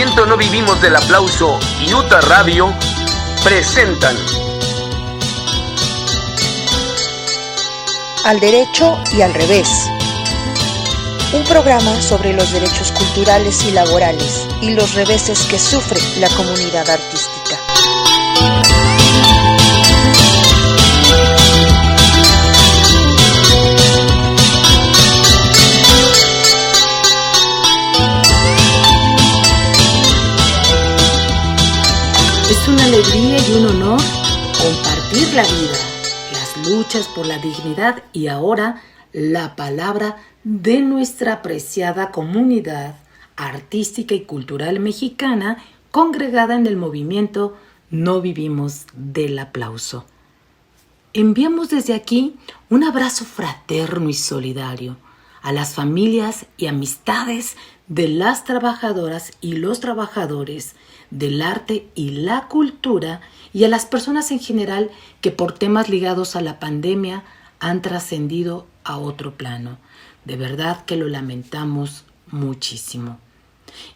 Movimiento No Vivimos del Aplauso y UTA Radio presentan Al derecho y al revés. Un programa sobre los derechos culturales y laborales y los reveses que sufre la comunidad artística. Es una alegría y un honor compartir la vida, las luchas por la dignidad y ahora la palabra de nuestra apreciada comunidad artística y cultural mexicana congregada en el movimiento No Vivimos del Aplauso. Enviamos desde aquí un abrazo fraterno y solidario a las familias y amistades de las trabajadoras y los trabajadores del arte y la cultura y a las personas en general que por temas ligados a la pandemia han trascendido a otro plano. De verdad que lo lamentamos muchísimo.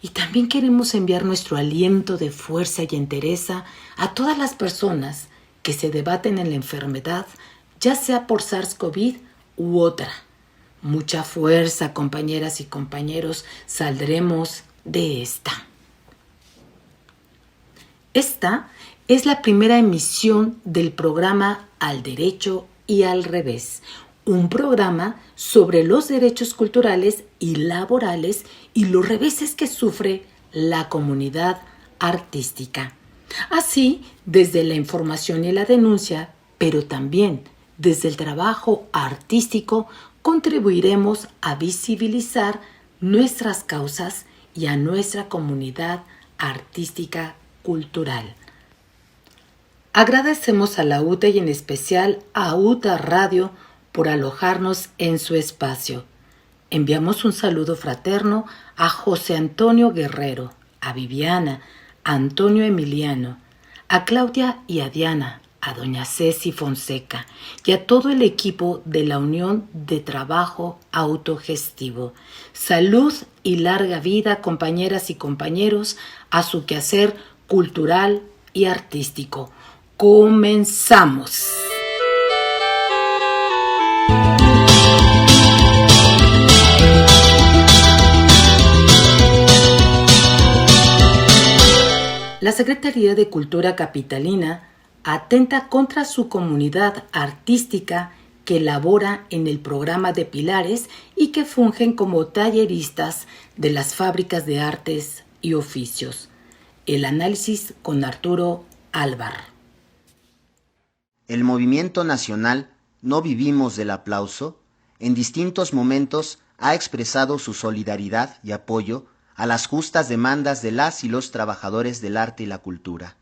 Y también queremos enviar nuestro aliento de fuerza y entereza a todas las personas que se debaten en la enfermedad, ya sea por SARS-CoV u otra. Mucha fuerza, compañeras y compañeros, saldremos de esta. Esta es la primera emisión del programa Al Derecho y al Revés, un programa sobre los derechos culturales y laborales y los reveses que sufre la comunidad artística. Así, desde la información y la denuncia, pero también desde el trabajo artístico, contribuiremos a visibilizar nuestras causas y a nuestra comunidad artística cultural. Agradecemos a la UTA y en especial a UTA Radio por alojarnos en su espacio. Enviamos un saludo fraterno a José Antonio Guerrero, a Viviana, a Antonio Emiliano, a Claudia y a Diana, a doña Ceci Fonseca y a todo el equipo de la Unión de Trabajo Autogestivo. Salud y larga vida, compañeras y compañeros, a su quehacer cultural y artístico. Comenzamos. La Secretaría de Cultura Capitalina atenta contra su comunidad artística que labora en el programa de Pilares y que fungen como talleristas de las fábricas de artes y oficios. El análisis con Arturo Álvar. El movimiento nacional No Vivimos del Aplauso en distintos momentos ha expresado su solidaridad y apoyo a las justas demandas de las y los trabajadores del arte y la cultura,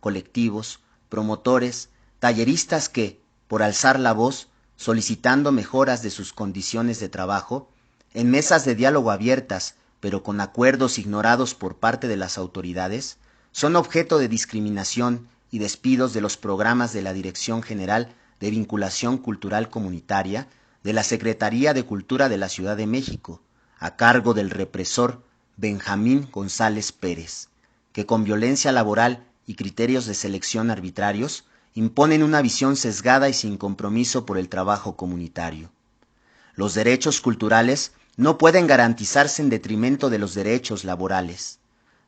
colectivos, promotores, talleristas que, por alzar la voz, solicitando mejoras de sus condiciones de trabajo, en mesas de diálogo abiertas, pero con acuerdos ignorados por parte de las autoridades, son objeto de discriminación y despidos de los programas de la Dirección General de Vinculación Cultural Comunitaria de la Secretaría de Cultura de la Ciudad de México, a cargo del represor Benjamín González Pérez, que con violencia laboral y criterios de selección arbitrarios imponen una visión sesgada y sin compromiso por el trabajo comunitario. Los derechos culturales no pueden garantizarse en detrimento de los derechos laborales.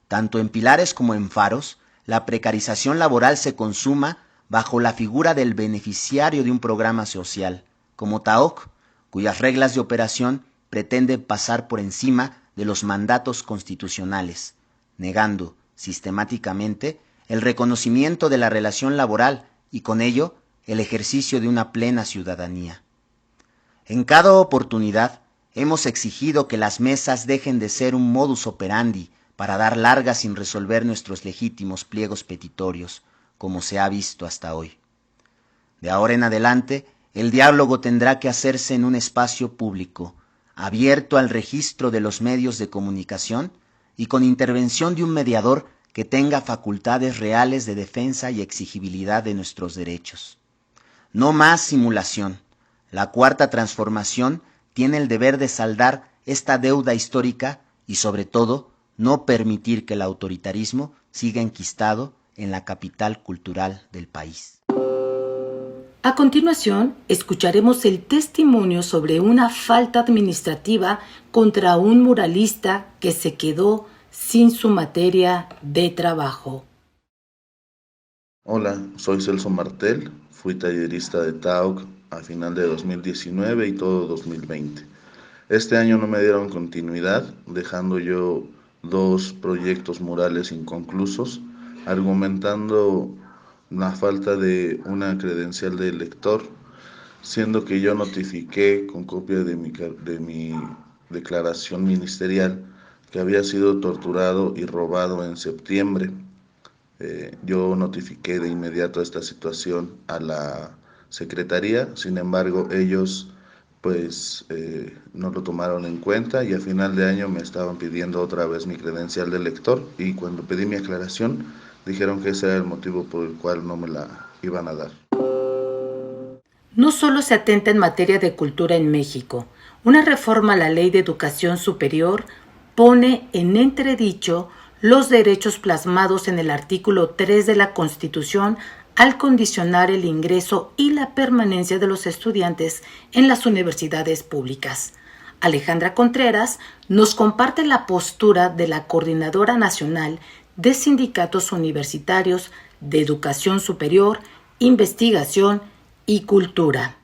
Tanto en Pilares como en Faros, la precarización laboral se consuma bajo la figura del beneficiario de un programa social, como TAOC, cuyas reglas de operación pretenden pasar por encima de los mandatos constitucionales, negando sistemáticamente el reconocimiento de la relación laboral y con ello el ejercicio de una plena ciudadanía. En cada oportunidad hemos exigido que las mesas dejen de ser un modus operandi para dar largas sin resolver nuestros legítimos pliegos petitorios, como se ha visto hasta hoy. De ahora en adelante, el diálogo tendrá que hacerse en un espacio público, abierto al registro de los medios de comunicación y con intervención de un mediador que tenga facultades reales de defensa y exigibilidad de nuestros derechos. No más simulación. La Cuarta Transformación tiene el deber de saldar esta deuda histórica y, sobre todo, no permitir que el autoritarismo siga enquistado en la capital cultural del país. A continuación, escucharemos el testimonio sobre una falta administrativa contra un muralista que se quedó sin su materia de trabajo. Hola, soy Celso Martel, fui tallerista de TAUC a final de 2019 y todo 2020. Este año no me dieron continuidad, dejando yo 2 proyectos murales inconclusos, argumentando la falta de una credencial de lector, siendo que yo notifiqué con copia de mi declaración ministerial que había sido torturado y robado en septiembre. Yo notifiqué de inmediato esta situación a la Secretaría, sin embargo ellos no lo tomaron en cuenta y a final de año me estaban pidiendo otra vez mi credencial de lector, y cuando pedí mi aclaración dijeron que ese era el motivo por el cual no me la iban a dar. No solo se atenta en materia de cultura en México, una reforma a la Ley de Educación Superior pone en entredicho los derechos plasmados en el artículo 3 de la Constitución al condicionar el ingreso y la permanencia de los estudiantes en las universidades públicas. Alejandra Contreras nos comparte la postura de la Coordinadora Nacional de Sindicatos Universitarios de Educación Superior, Investigación y Cultura.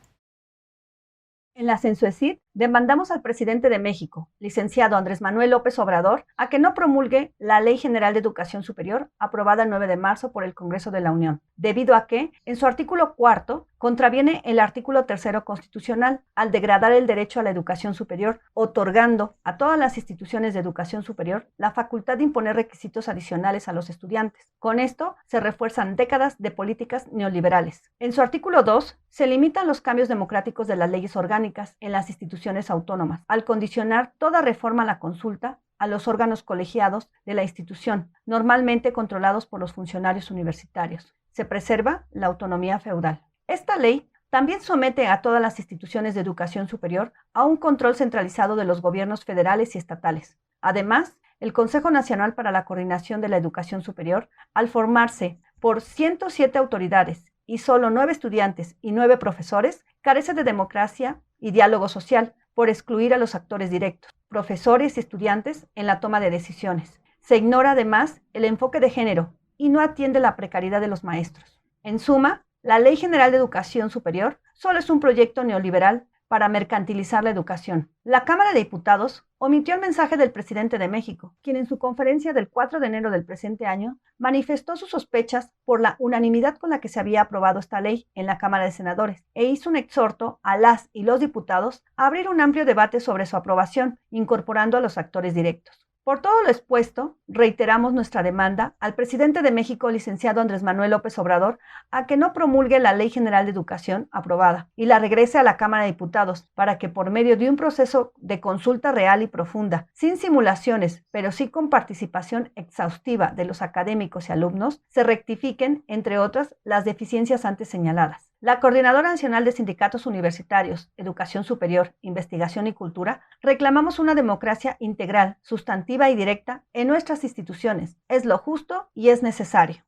En la Censuecid demandamos al presidente de México, licenciado Andrés Manuel López Obrador, a que no promulgue la Ley General de Educación Superior aprobada el 9 de marzo por el Congreso de la Unión, debido a que, en su artículo 4, contraviene el artículo 3 constitucional al degradar el derecho a la educación superior, otorgando a todas las instituciones de educación superior la facultad de imponer requisitos adicionales a los estudiantes. Con esto se refuerzan décadas de políticas neoliberales. En su artículo 2, se limitan los cambios democráticos de las leyes orgánicas en las instituciones autónomas, al condicionar toda reforma a la consulta a los órganos colegiados de la institución, normalmente controlados por los funcionarios universitarios. Se preserva la autonomía feudal. Esta ley también somete a todas las instituciones de educación superior a un control centralizado de los gobiernos federales y estatales. Además, el Consejo Nacional para la Coordinación de la Educación Superior, al formarse por 107 autoridades y solo 9 estudiantes y 9 profesores, carece de democracia y diálogo social por excluir a los actores directos, profesores y estudiantes en la toma de decisiones. Se ignora además el enfoque de género y no atiende la precariedad de los maestros. En suma, la Ley General de Educación Superior solo es un proyecto neoliberal para mercantilizar la educación. La Cámara de Diputados omitió el mensaje del presidente de México, quien en su conferencia del 4 de enero del presente año manifestó sus sospechas por la unanimidad con la que se había aprobado esta ley en la Cámara de Senadores e hizo un exhorto a las y los diputados a abrir un amplio debate sobre su aprobación, incorporando a los actores directos. Por todo lo expuesto, reiteramos nuestra demanda al presidente de México, licenciado Andrés Manuel López Obrador, a que no promulgue la Ley General de Educación aprobada y la regrese a la Cámara de Diputados para que por medio de un proceso de consulta real y profunda, sin simulaciones, pero sí con participación exhaustiva de los académicos y alumnos, se rectifiquen, entre otras, las deficiencias antes señaladas. La Coordinadora Nacional de Sindicatos Universitarios, Educación Superior, Investigación y Cultura, reclamamos una democracia integral, sustantiva y directa en nuestras instituciones. Es lo justo y es necesario.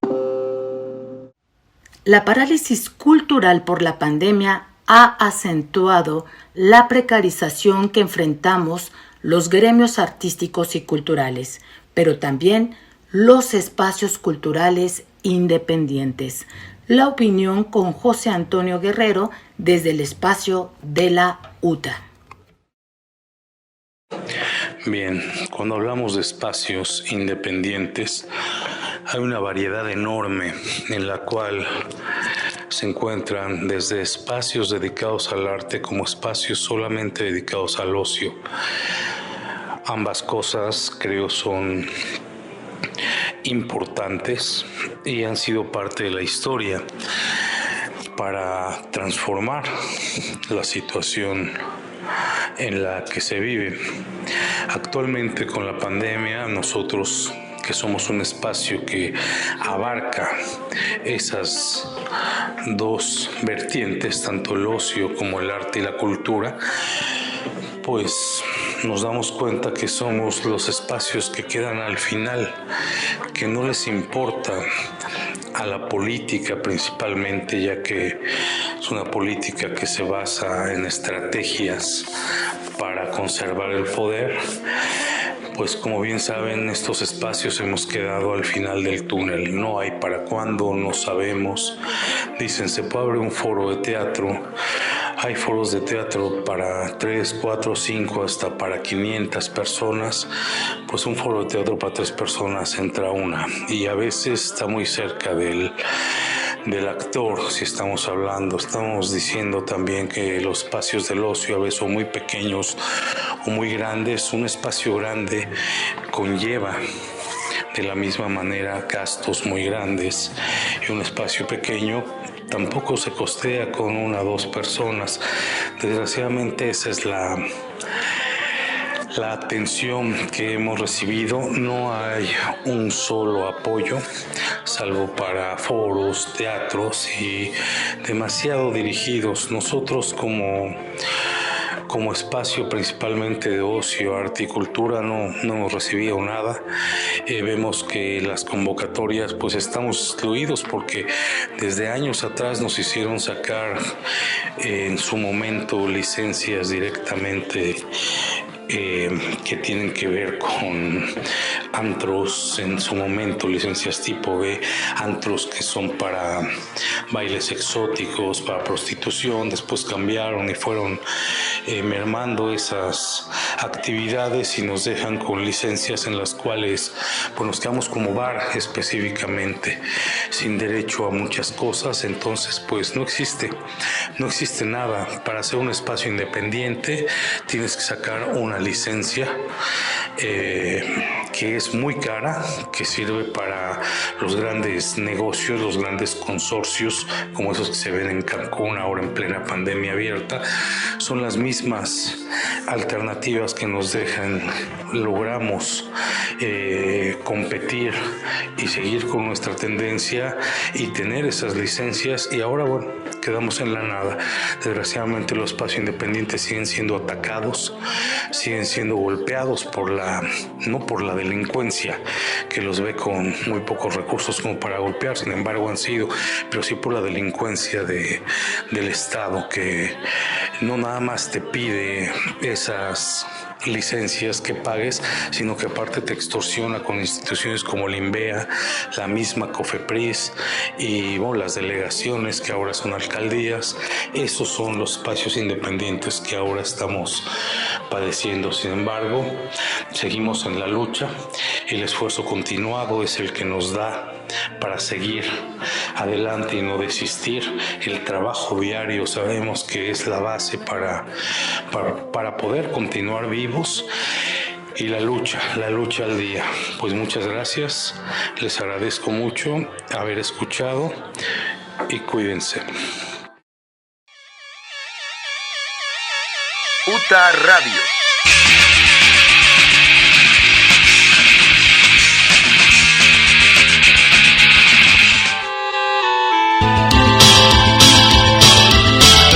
La parálisis cultural por la pandemia ha acentuado la precarización que enfrentamos los gremios artísticos y culturales, pero también los espacios culturales independientes. La opinión con José Antonio Guerrero desde el espacio de la UTA. Bien, cuando hablamos de espacios independientes, hay una variedad enorme en la cual se encuentran desde espacios dedicados al arte como espacios solamente dedicados al ocio. Ambas cosas creo son importantes y han sido parte de la historia para transformar la situación en la que se vive. Actualmente con la pandemia, nosotros que somos un espacio que abarca esas dos vertientes, tanto el ocio como el arte y la cultura, pues nos damos cuenta que somos los espacios que quedan al final, que no les importa a la política principalmente, ya que es una política que se basa en estrategias para conservar el poder. Pues como bien saben, estos espacios hemos quedado al final del túnel. No hay para cuándo, no sabemos. Dicen, se puede abrir un foro de teatro. Hay foros de teatro para 3, 4, 5, hasta para 500 personas. Pues un foro de teatro para 3 personas entra una. Y a veces está muy cerca del actor, si estamos hablando. Estamos diciendo también que los espacios del ocio a veces son muy pequeños o muy grandes. Un espacio grande conlleva de la misma manera gastos muy grandes, y un espacio pequeño tampoco se costea con 1 o 2 personas. Desgraciadamente esa es la atención que hemos recibido. No hay un solo apoyo, salvo para foros, teatros, y demasiado dirigidos. Nosotros como espacio principalmente de ocio, arte y cultura no hemos recibido nada. Vemos que las convocatorias, pues estamos excluidos porque desde años atrás nos hicieron sacar en su momento licencias directamente que tienen que ver con antros, en su momento licencias tipo B, antros que son para bailes exóticos, para prostitución. Después cambiaron y fueron mermando esas actividades y nos dejan con licencias en las cuales pues nos quedamos como bar específicamente, sin derecho a muchas cosas. Entonces pues no existe nada. Para hacer un espacio independiente tienes que sacar una licencia que es muy cara, que sirve para los grandes negocios, los grandes consorcios, como esos que se ven en Cancún ahora en plena pandemia abierta. Son las mismas alternativas que nos dejan, logramos competir y seguir con nuestra tendencia y tener esas licencias, y ahora bueno, quedamos en la nada. Desgraciadamente los espacios independientes siguen siendo atacados, siguen siendo golpeados no por la delincuencia, que los ve con muy pocos recursos como para golpear, sin embargo han sido, pero sí por la delincuencia del Estado, que no nada más te pide esas licencias que pagues, sino que aparte te extorsiona con instituciones como el INVEA, la misma COFEPRIS y bueno, las delegaciones que ahora son alcaldías. Esos son los espacios independientes que ahora estamos padeciendo. Sin embargo, seguimos en la lucha. El esfuerzo continuado es el que nos da para seguir adelante y no desistir. El trabajo diario sabemos que es la base para poder continuar vivos, y la lucha al día. Pues muchas gracias, les agradezco mucho haber escuchado y cuídense. UTA Radio.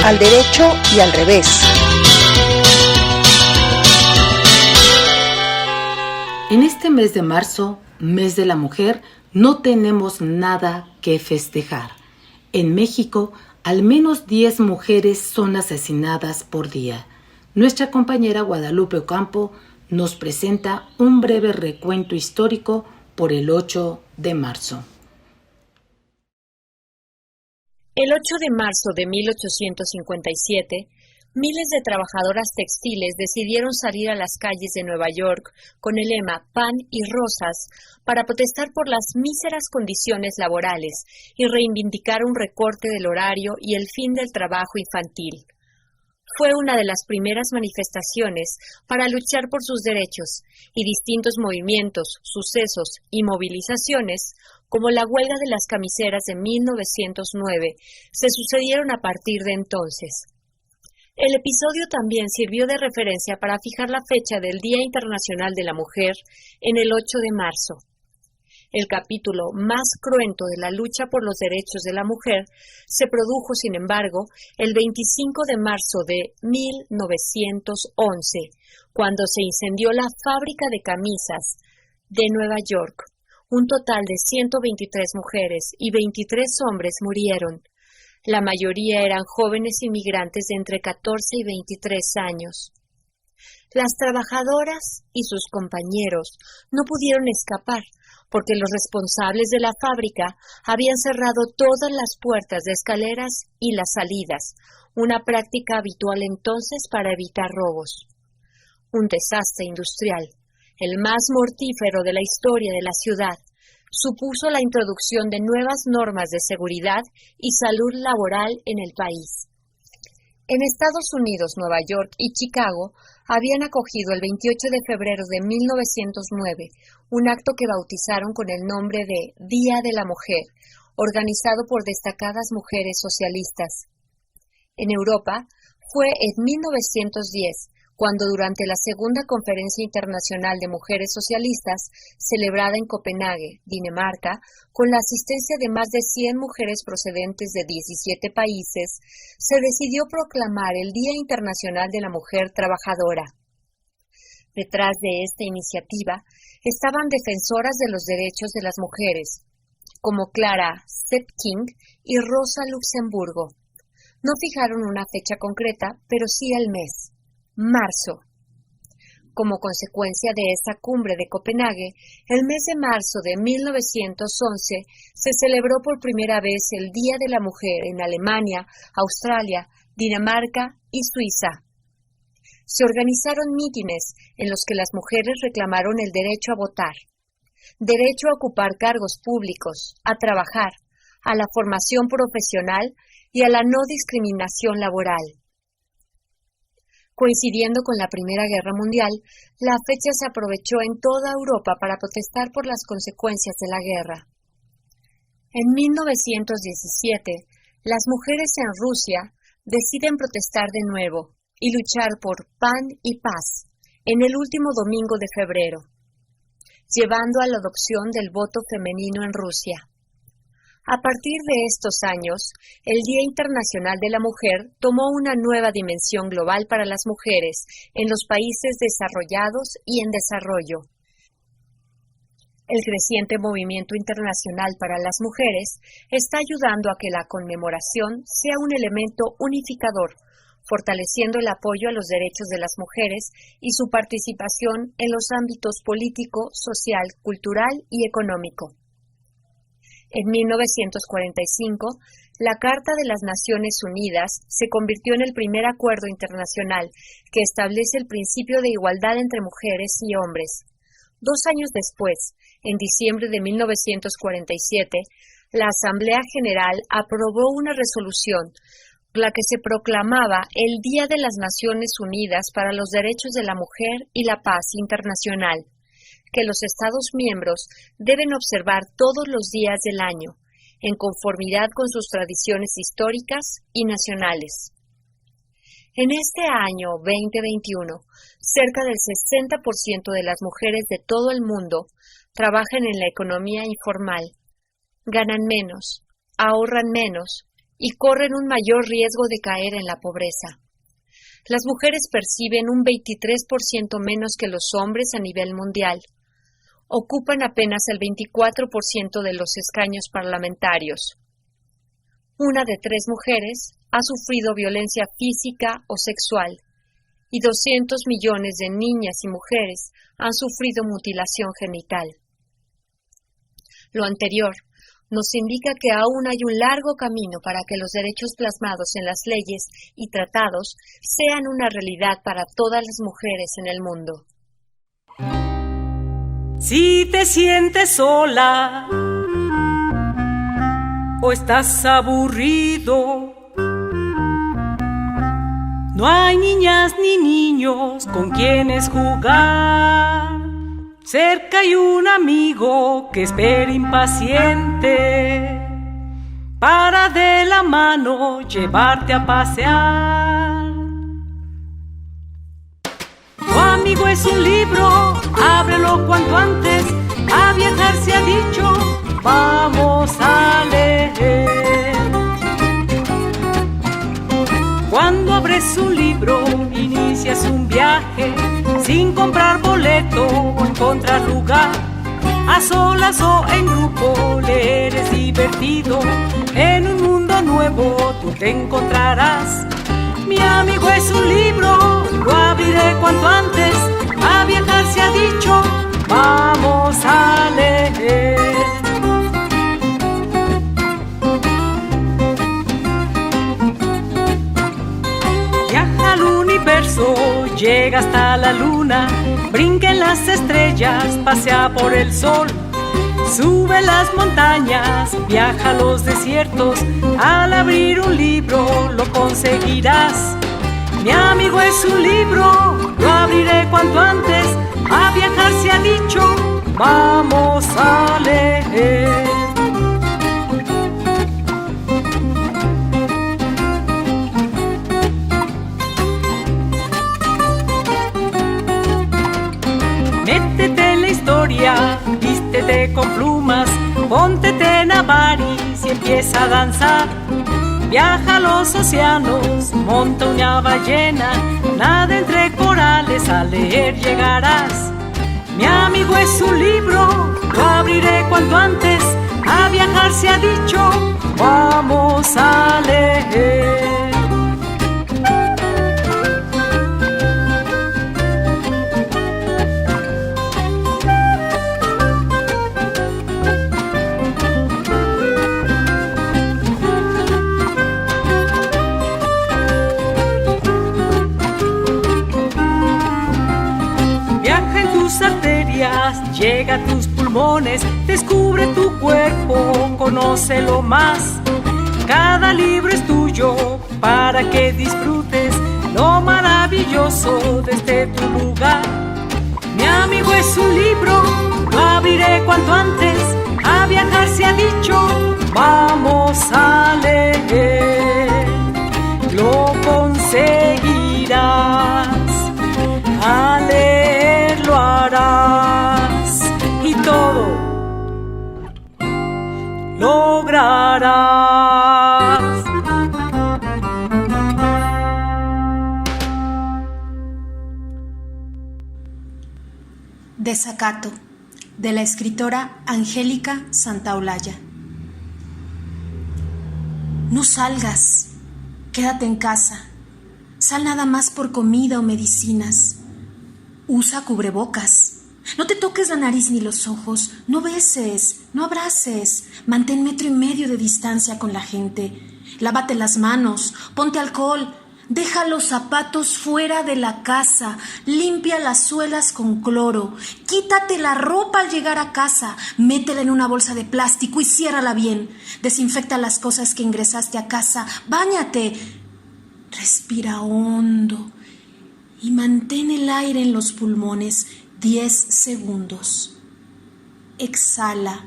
Al derecho y al revés. En este mes de marzo, mes de la mujer, no tenemos nada que festejar. En México, al menos 10 mujeres son asesinadas por día. Nuestra compañera Guadalupe Ocampo nos presenta un breve recuento histórico por el 8 de marzo. El 8 de marzo de 1857, miles de trabajadoras textiles decidieron salir a las calles de Nueva York con el lema Pan y Rosas para protestar por las míseras condiciones laborales y reivindicar un recorte del horario y el fin del trabajo infantil. Fue una de las primeras manifestaciones para luchar por sus derechos, y distintos movimientos, sucesos y movilizaciones, como la huelga de las camiseras de 1909, se sucedieron a partir de entonces. El episodio también sirvió de referencia para fijar la fecha del Día Internacional de la Mujer en el 8 de marzo. El capítulo más cruento de la lucha por los derechos de la mujer se produjo, sin embargo, el 25 de marzo de 1911, cuando se incendió la fábrica de camisas de Nueva York. Un total de 123 mujeres y 23 hombres murieron. La mayoría eran jóvenes inmigrantes de entre 14 y 23 años. Las trabajadoras y sus compañeros no pudieron escapar porque los responsables de la fábrica habían cerrado todas las puertas de escaleras y las salidas, una práctica habitual entonces para evitar robos. Un desastre industrial, el más mortífero de la historia de la ciudad, supuso la introducción de nuevas normas de seguridad y salud laboral en el país. En Estados Unidos, Nueva York y Chicago habían acogido el 28 de febrero de 1909 un acto que bautizaron con el nombre de Día de la Mujer, organizado por destacadas mujeres socialistas. En Europa fue en 1910 cuando durante la Segunda Conferencia Internacional de Mujeres Socialistas, celebrada en Copenhague, Dinamarca, con la asistencia de más de 100 mujeres procedentes de 17 países, se decidió proclamar el Día Internacional de la Mujer Trabajadora. Detrás de esta iniciativa estaban defensoras de los derechos de las mujeres, como Clara Zetkin y Rosa Luxemburgo. No fijaron una fecha concreta, pero sí el mes. Marzo. Como consecuencia de esta cumbre de Copenhague, el mes de marzo de 1911 se celebró por primera vez el Día de la Mujer en Alemania, Australia, Dinamarca y Suiza. Se organizaron mítines en los que las mujeres reclamaron el derecho a votar, derecho a ocupar cargos públicos, a trabajar, a la formación profesional y a la no discriminación laboral. Coincidiendo con la Primera Guerra Mundial, la fecha se aprovechó en toda Europa para protestar por las consecuencias de la guerra. En 1917, las mujeres en Rusia deciden protestar de nuevo y luchar por pan y paz en el último domingo de febrero, llevando a la adopción del voto femenino en Rusia. A partir de estos años, el Día Internacional de la Mujer tomó una nueva dimensión global para las mujeres en los países desarrollados y en desarrollo. El creciente movimiento internacional para las mujeres está ayudando a que la conmemoración sea un elemento unificador, fortaleciendo el apoyo a los derechos de las mujeres y su participación en los ámbitos político, social, cultural y económico. En 1945, la Carta de las Naciones Unidas se convirtió en el primer acuerdo internacional que establece el principio de igualdad entre mujeres y hombres. 2 años después, en diciembre de 1947, la Asamblea General aprobó una resolución por la que se proclamaba el Día de las Naciones Unidas para los Derechos de la Mujer y la Paz Internacional, que los Estados miembros deben observar todos los días del año, en conformidad con sus tradiciones históricas y nacionales. En este año 2021, cerca del 60% de las mujeres de todo el mundo trabajan en la economía informal, ganan menos, ahorran menos y corren un mayor riesgo de caer en la pobreza. Las mujeres perciben un 23% menos que los hombres a nivel mundial. Ocupan apenas el 24% de los escaños parlamentarios. 1 de 3 mujeres ha sufrido violencia física o sexual y 200 millones de niñas y mujeres han sufrido mutilación genital. Lo anterior nos indica que aún hay un largo camino para que los derechos plasmados en las leyes y tratados sean una realidad para todas las mujeres en el mundo. Si te sientes sola o estás aburrido, no hay niñas ni niños con quienes jugar. Cerca hay un amigo que espera impaciente para de la mano llevarte a pasear. Tu amigo es un libro, ábrelo cuanto antes, a viajar se ha dicho, vamos a leer. Cuando abres un libro, inicias un viaje, sin comprar boleto o encontrar lugar. A solas o en grupo, leer es divertido. En un mundo nuevo tú te encontrarás. Mi amigo es un libro, lo abriré cuanto antes. A viajar se ha dicho, vamos a leer. Viaja al universo, llega hasta la luna, brinca en las estrellas, pasea por el sol, sube las montañas, viaja a los desiertos. Al abrir un libro lo conseguirás. Mi amigo es un libro, lo abriré cuanto antes. A viajar se ha dicho, vamos a leer. Métete en la historia, vístete con plumas, póntete en avaris y empieza a danzar. Viaja a los océanos, monta una ballena, nada entre corales, a leer llegarás. Mi amigo es un libro, lo abriré cuanto antes. A viajar se ha dicho, vamos a leer. Llega a tus pulmones, descubre tu cuerpo, conócelo más. Cada libro es tuyo para que disfrutes lo maravilloso desde tu lugar. Mi amigo es un libro, lo abriré cuanto antes. A viajar se ha dicho, vamos a leer. Lo conseguirás, a leer lo harás y todo lograrás. Desacato, de la escritora Angélica Santaolalla. No salgas, quédate en casa. Sal nada más por comida o medicinas. Usa cubrebocas. No te toques la nariz ni los ojos. No beses, no abraces. Mantén 1,5 metros de distancia con la gente. Lávate las manos, ponte alcohol. Deja los zapatos fuera de la casa. Limpia las suelas con cloro. Quítate la ropa al llegar a casa. Métela en una bolsa de plástico y ciérrala bien. Desinfecta las cosas que ingresaste a casa. Báñate. Respira hondo y mantén el aire en los pulmones 10 segundos. Exhala,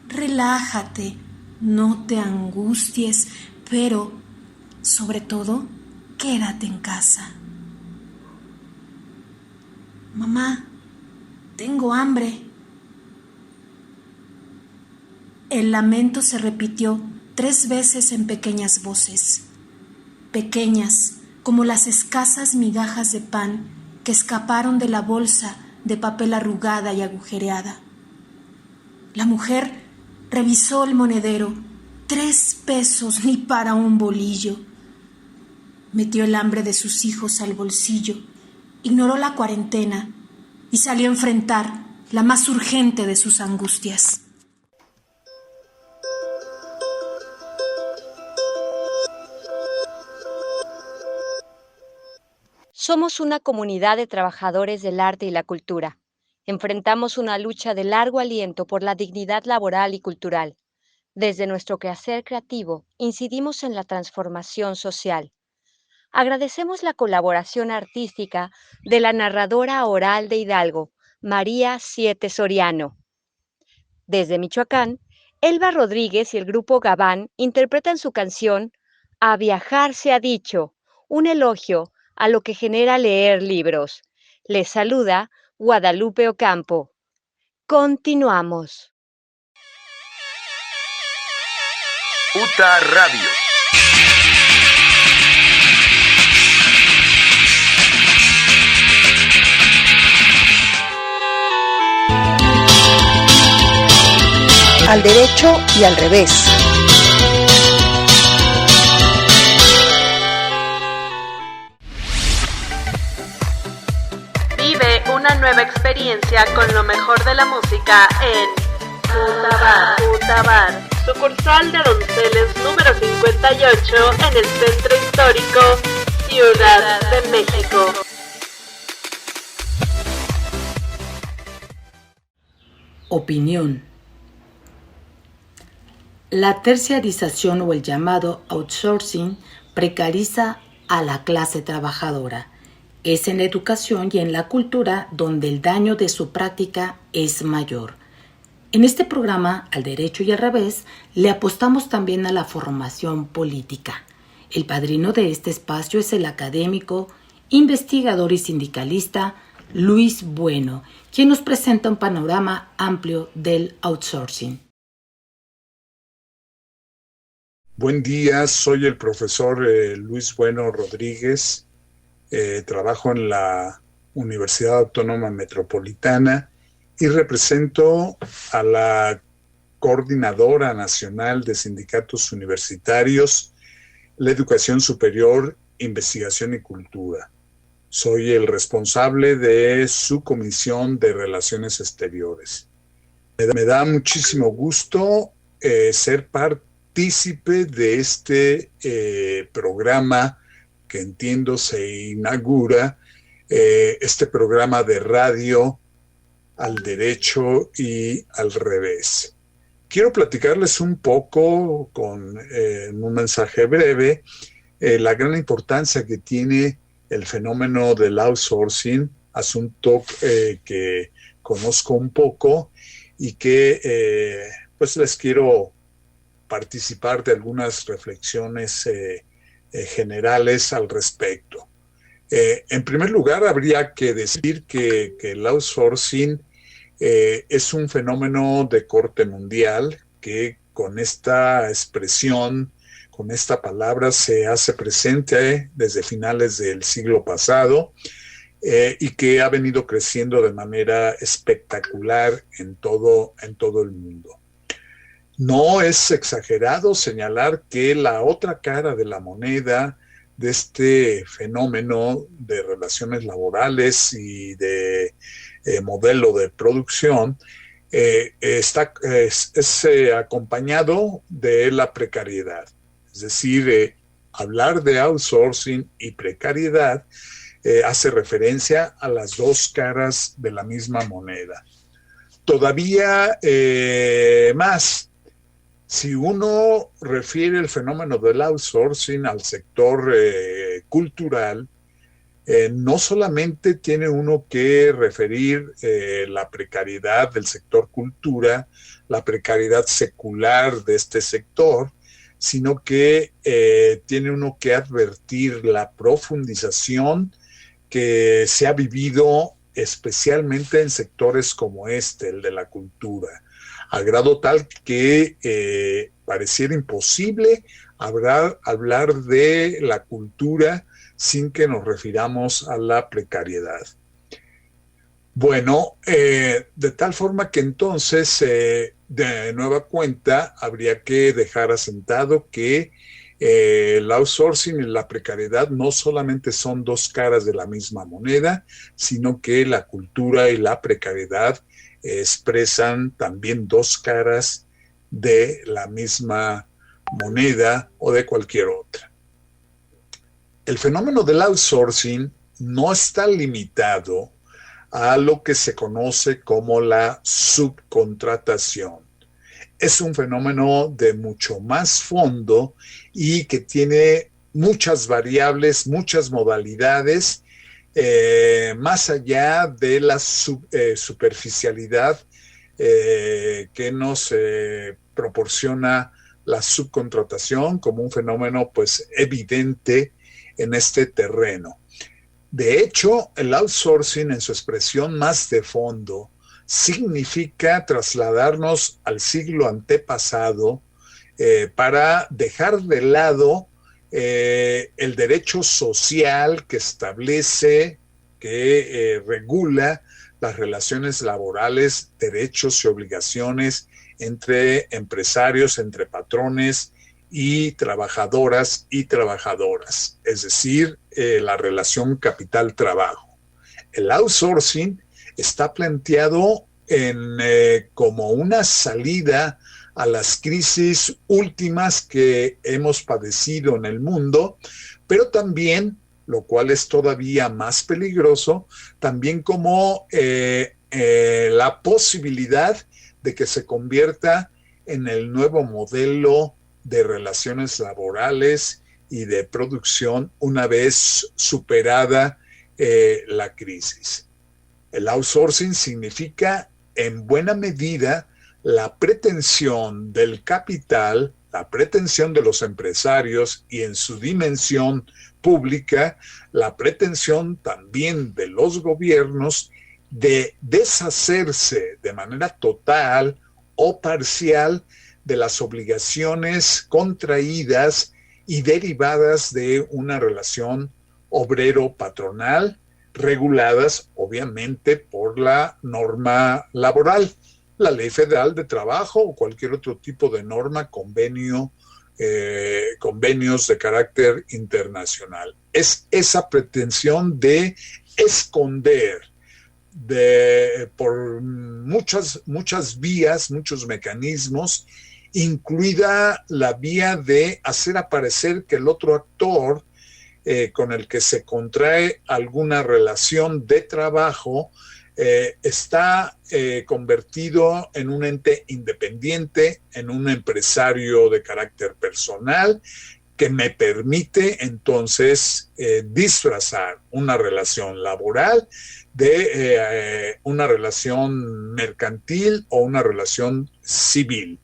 relájate, no te angusties, pero sobre todo, quédate en casa. Mamá, tengo hambre. El lamento se repitió 3 veces en pequeñas voces. Pequeñas, como las escasas migajas de pan que escaparon de la bolsa de papel arrugada y agujereada. La mujer revisó el monedero, 3 pesos ni para un bolillo. Metió el hambre de sus hijos al bolsillo, ignoró la cuarentena y salió a enfrentar la más urgente de sus angustias. Somos una comunidad de trabajadores del arte y la cultura. Enfrentamos una lucha de largo aliento por la dignidad laboral y cultural. Desde nuestro quehacer creativo, incidimos en la transformación social. Agradecemos la colaboración artística de la narradora oral de Hidalgo, María Siete Soriano. Desde Michoacán, Elba Rodríguez y el grupo Gabán interpretan su canción A viajar se ha dicho, un elogio a lo que genera leer libros. Les saluda Guadalupe Ocampo. Continuamos. UTA Radio. Al derecho y al revés. Vive una nueva experiencia con lo mejor de la música en Utabar, sucursal de Donceles número 58 en el Centro Histórico, Ciudad de México. Opinión. La terciarización o el llamado outsourcing precariza a la clase trabajadora. Es en la educación y en la cultura donde el daño de su práctica es mayor. En este programa, Al Derecho y al Revés, le apostamos también a la formación política. El padrino de este espacio es el académico, investigador y sindicalista Luis Bueno, quien nos presenta un panorama amplio del outsourcing. Buen día, soy el profesor Luis Bueno Rodríguez. Trabajo en la Universidad Autónoma Metropolitana y represento a la Coordinadora Nacional de Sindicatos Universitarios, la Educación Superior, Investigación y Cultura. Soy el responsable de su Comisión de Relaciones Exteriores. Me da muchísimo gusto ser partícipe de este programa que entiendo se inaugura, este programa de radio Al Derecho y al Revés. Quiero platicarles un poco con un mensaje breve la gran importancia que tiene el fenómeno del outsourcing, asunto que conozco un poco y que pues les quiero participar de algunas reflexiones generales al respecto. En primer lugar, habría que decir que el outsourcing es un fenómeno de corte mundial que con esta expresión, con esta palabra, se hace presente desde finales del siglo pasado y que ha venido creciendo de manera espectacular en todo el mundo. No es exagerado señalar que la otra cara de la moneda de este fenómeno de relaciones laborales y de modelo de producción es acompañado de la precariedad. Es decir, hablar de outsourcing y precariedad hace referencia a las dos caras de la misma moneda. Todavía más, si uno refiere el fenómeno del outsourcing al sector cultural, no solamente tiene uno que referir la precariedad del sector cultura, la precariedad secular de este sector, sino que tiene uno que advertir la profundización que se ha vivido especialmente en sectores como este, el de la cultura, a grado tal que pareciera imposible hablar de la cultura sin que nos refiramos a la precariedad. Bueno, de tal forma que entonces, de nueva cuenta, habría que dejar asentado que el outsourcing y la precariedad no solamente son dos caras de la misma moneda, sino que la cultura y la precariedad expresan también dos caras de la misma moneda o de cualquier otra. El fenómeno del outsourcing no está limitado a lo que se conoce como la subcontratación. Es un fenómeno de mucho más fondo y que tiene muchas variables, muchas modalidades, más allá de la superficialidad que nos proporciona la subcontratación como un fenómeno pues evidente en este terreno. De hecho, el outsourcing en su expresión más de fondo significa trasladarnos al siglo antepasado para dejar de lado el derecho social que establece, que regula las relaciones laborales, derechos y obligaciones entre empresarios, entre patrones y trabajadoras y trabajadoras, es decir, la relación capital-trabajo. El outsourcing está planteado como una salida a las crisis últimas que hemos padecido en el mundo, pero también, lo cual es todavía más peligroso, también como la posibilidad de que se convierta en el nuevo modelo de relaciones laborales y de producción una vez superada la crisis. El outsourcing significa, en buena medida, la pretensión del capital, la pretensión de los empresarios y en su dimensión pública, la pretensión también de los gobiernos de deshacerse de manera total o parcial de las obligaciones contraídas y derivadas de una relación obrero-patronal, reguladas obviamente por la norma laboral, la Ley Federal de Trabajo o cualquier otro tipo de norma, convenios de carácter internacional. Es esa pretensión de esconder por muchas vías, muchos mecanismos, incluida la vía de hacer aparecer que el otro actor con el que se contrae alguna relación de trabajo está convertido en un ente independiente, en un empresario de carácter personal, que me permite entonces disfrazar una relación laboral de una relación mercantil o una relación civil.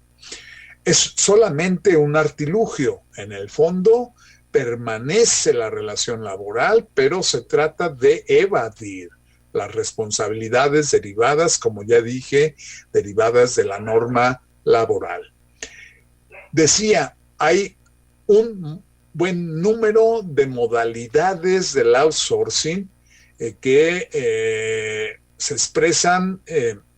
Es solamente un artilugio. En el fondo permanece la relación laboral, pero se trata de evadir las responsabilidades derivadas, como ya dije, derivadas de la norma laboral. Decía, hay un buen número de modalidades del outsourcing que se expresan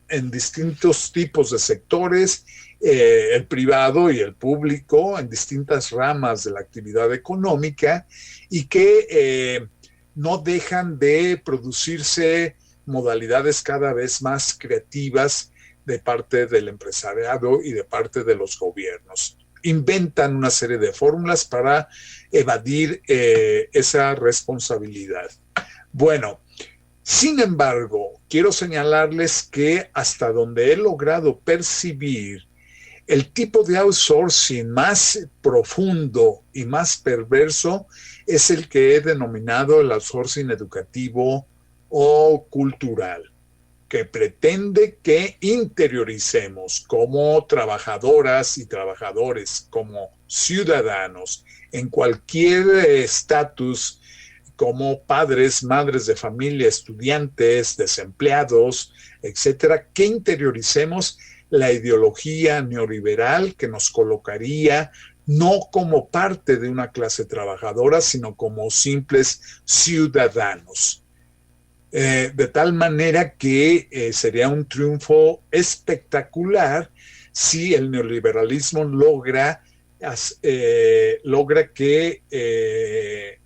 en distintos tipos de sectores, el privado y el público, en distintas ramas de la actividad económica, y que no dejan de producirse modalidades cada vez más creativas de parte del empresariado y de parte de los gobiernos. Inventan una serie de fórmulas para evadir esa responsabilidad. Bueno, sin embargo, quiero señalarles que hasta donde he logrado percibir, el tipo de outsourcing más profundo y más perverso es el que he denominado el outsourcing educativo o cultural, que pretende que interioricemos como trabajadoras y trabajadores, como ciudadanos, en cualquier estatus, como padres, madres de familia, estudiantes, desempleados, etcétera, que interioricemos la ideología neoliberal que nos colocaría no como parte de una clase trabajadora, sino como simples ciudadanos. De tal manera que sería un triunfo espectacular si el neoliberalismo logra que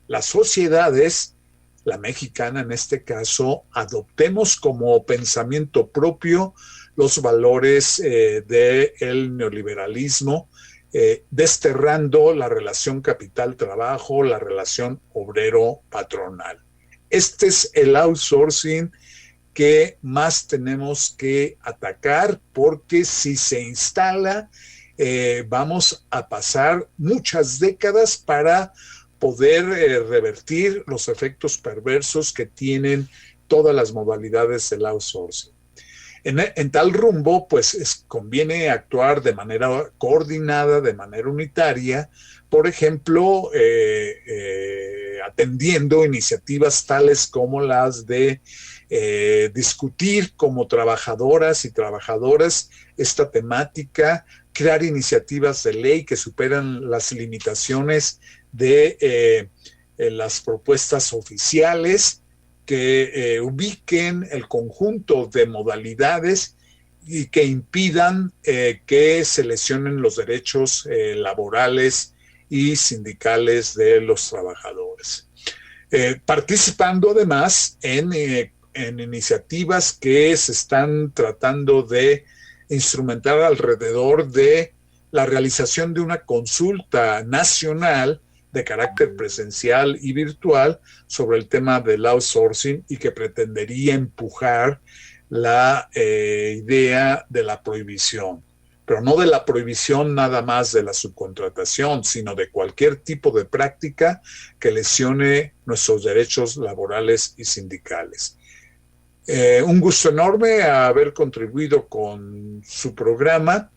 las sociedades, la mexicana en este caso, adoptemos como pensamiento propio los valores del neoliberalismo, desterrando la relación capital-trabajo, la relación obrero-patronal. Este es el outsourcing que más tenemos que atacar, porque si se instala, vamos a pasar muchas décadas para poder revertir los efectos perversos que tienen todas las modalidades del outsourcing. En tal rumbo, pues conviene actuar de manera coordinada, de manera unitaria, por ejemplo, atendiendo iniciativas tales como las de discutir como trabajadoras y trabajadores esta temática, crear iniciativas de ley que superan las limitaciones de las propuestas oficiales, que ubiquen el conjunto de modalidades y que impidan que se lesionen los derechos laborales y sindicales de los trabajadores. Participando además en iniciativas que se están tratando de instrumentar alrededor de la realización de una consulta nacional de carácter presencial y virtual sobre el tema del outsourcing y que pretendería empujar la idea de la prohibición, pero no de la prohibición nada más de la subcontratación, sino de cualquier tipo de práctica que lesione nuestros derechos laborales y sindicales. Un gusto enorme haber contribuido con su programa.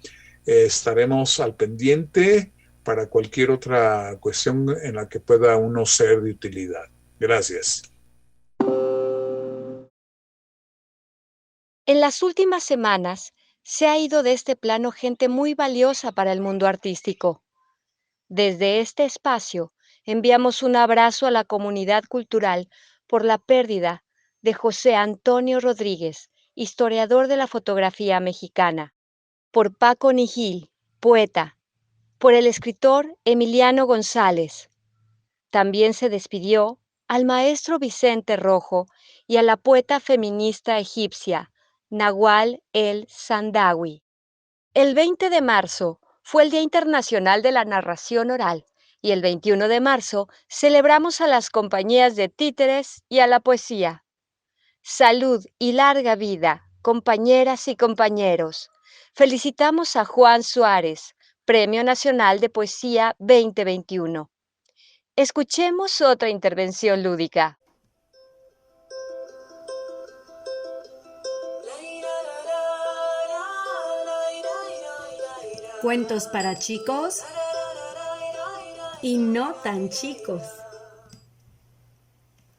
Estaremos al pendiente para cualquier otra cuestión en la que pueda uno ser de utilidad. Gracias. En las últimas semanas se ha ido de este plano gente muy valiosa para el mundo artístico. Desde este espacio enviamos un abrazo a la comunidad cultural por la pérdida de José Antonio Rodríguez, historiador de la fotografía mexicana, por Paco Nigil, poeta, por el escritor Emiliano González. También se despidió al maestro Vicente Rojo y a la poeta feminista egipcia Nawal el-Sandawi. El 20 de marzo fue el Día Internacional de la Narración Oral y el 21 de marzo celebramos a las compañías de títeres y a la poesía. Salud y larga vida, compañeras y compañeros. Felicitamos a Juan Suárez, Premio Nacional de Poesía 2021. Escuchemos otra intervención lúdica. Cuentos para chicos y no tan chicos.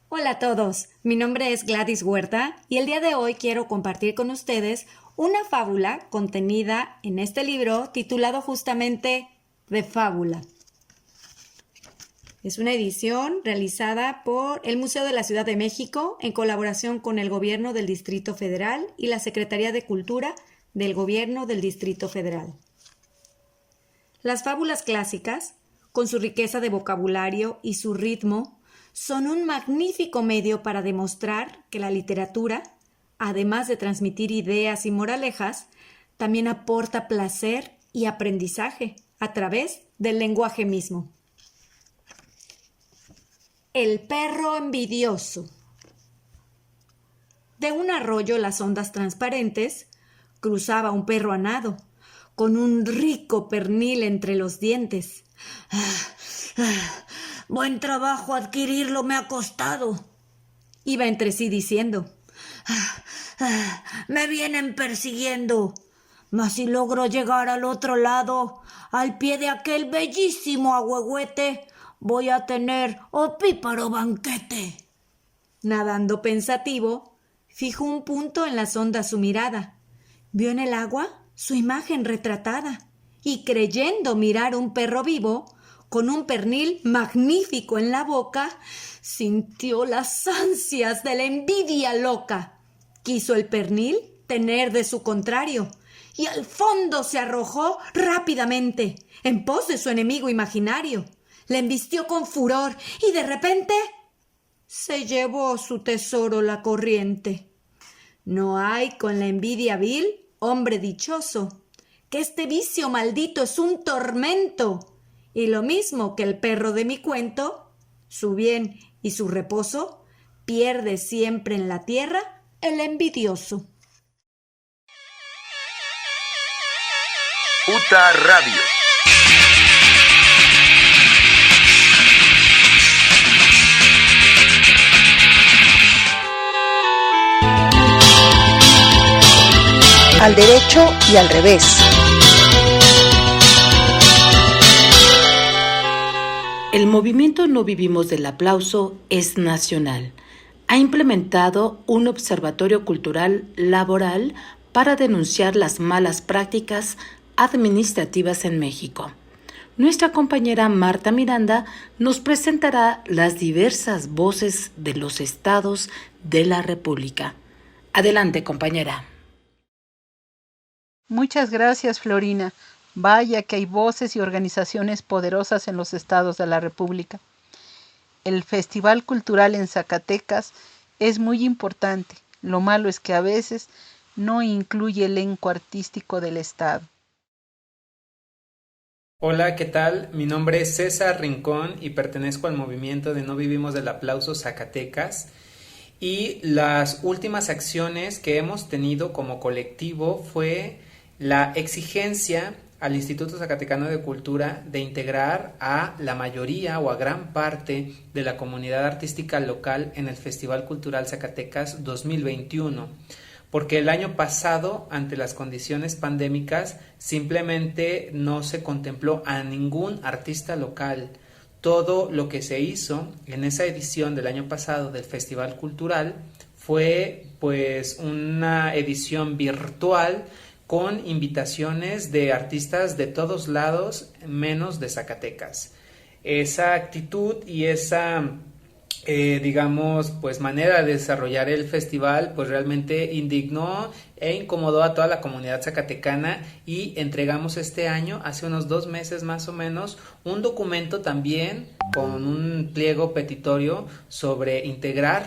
Hola a todos, mi nombre es Gladys Huerta y el día de hoy quiero compartir con ustedes una fábula contenida en este libro titulado justamente De Fábula. Es una edición realizada por el Museo de la Ciudad de México en colaboración con el Gobierno del Distrito Federal y la Secretaría de Cultura del Gobierno del Distrito Federal. Las fábulas clásicas, con su riqueza de vocabulario y su ritmo, son un magnífico medio para demostrar que la literatura, además de transmitir ideas y moralejas, también aporta placer y aprendizaje a través del lenguaje mismo. El perro envidioso. De un arroyo las ondas transparentes cruzaba un perro a nado, con un rico pernil entre los dientes. Buen trabajo adquirirlo me ha costado. Iba entre sí diciendo, me vienen persiguiendo, mas si logro llegar al otro lado, al pie de aquel bellísimo ahuehuete, voy a tener opíparo banquete. Nadando pensativo, fijó un punto en las ondas su mirada. Vio en el agua su imagen retratada y creyendo mirar un perro vivo, con un pernil magnífico en la boca, sintió las ansias de la envidia loca. Quiso el pernil tener de su contrario y al fondo se arrojó rápidamente en pos de su enemigo imaginario. Le embistió con furor y de repente se llevó su tesoro la corriente. No hay con la envidia vil hombre dichoso, que este vicio maldito es un tormento, y lo mismo que el perro de mi cuento, su bien y su reposo, pierde siempre en la tierra el envidioso. UTA Radio. Al derecho y al revés. El movimiento No Vivimos del Aplauso es nacional. ha implementado un observatorio cultural laboral para denunciar las malas prácticas administrativas en México. Nuestra compañera Marta Miranda nos presentará las diversas voces de los estados de la República. Adelante, compañera. Muchas gracias, Florina. Vaya que hay voces y organizaciones poderosas en los estados de la República. El Festival Cultural en Zacatecas es muy importante. Lo malo es que a veces no incluye elenco artístico del estado. Hola, ¿qué tal? Mi nombre es César Rincón y pertenezco al movimiento de No Vivimos del Aplauso Zacatecas. Y las últimas acciones que hemos tenido como colectivo fue la exigencia al Instituto Zacatecano de Cultura de integrar a la mayoría o a gran parte de la comunidad artística local en el Festival Cultural Zacatecas 2021. Porque el año pasado, ante las condiciones pandémicas, simplemente no se contempló a ningún artista local. Todo lo que se hizo en esa edición del año pasado del Festival Cultural fue pues una edición virtual con invitaciones de artistas de todos lados, menos de Zacatecas. Esa actitud y esa pues manera de desarrollar el festival pues realmente indignó e incomodó a toda la comunidad zacatecana y entregamos este año, hace unos 2 meses más o menos, un documento también con un pliego petitorio sobre integrar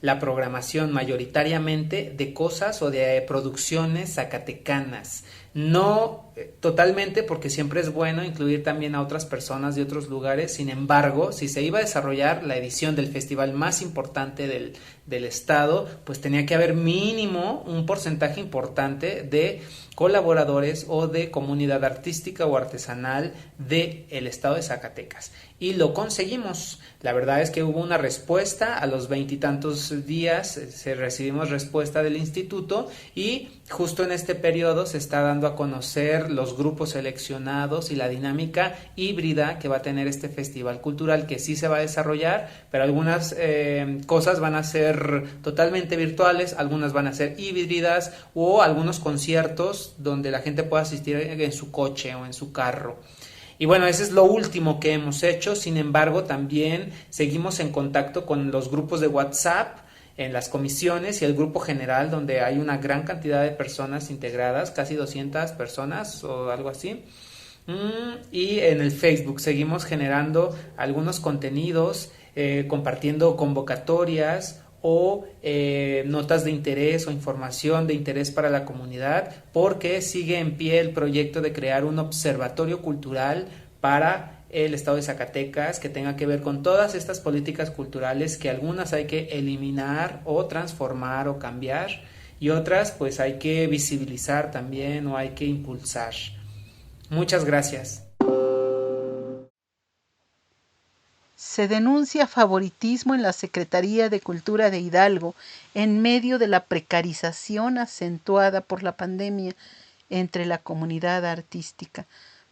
la programación mayoritariamente de cosas o de producciones zacatecanas. No totalmente, porque siempre es bueno incluir también a otras personas de otros lugares. Sin embargo, si se iba a desarrollar la edición del festival más importante del estado, pues tenía que haber mínimo un porcentaje importante de colaboradores o de comunidad artística o artesanal del estado de Zacatecas. Y lo conseguimos. La verdad es que hubo una respuesta a los 20 y tantos días, recibimos respuesta del instituto y justo en este periodo se está dando a conocer los grupos seleccionados y la dinámica híbrida que va a tener este festival cultural, que sí se va a desarrollar, pero algunas cosas van a ser totalmente virtuales, algunas van a ser híbridas o algunos conciertos donde la gente pueda asistir en su coche o en su carro. Y bueno, ese es lo último que hemos hecho. Sin embargo, también seguimos en contacto con los grupos de WhatsApp, en las comisiones y el grupo general, donde hay una gran cantidad de personas integradas, casi 200 personas o algo así. Y en el Facebook seguimos generando algunos contenidos, compartiendo convocatorias o notas de interés o información de interés para la comunidad, porque sigue en pie el proyecto de crear un observatorio cultural para el estado de Zacatecas que tenga que ver con todas estas políticas culturales, que algunas hay que eliminar o transformar o cambiar y otras pues hay que visibilizar también o hay que impulsar. Muchas gracias. Se denuncia favoritismo en la Secretaría de Cultura de Hidalgo en medio de la precarización acentuada por la pandemia entre la comunidad artística.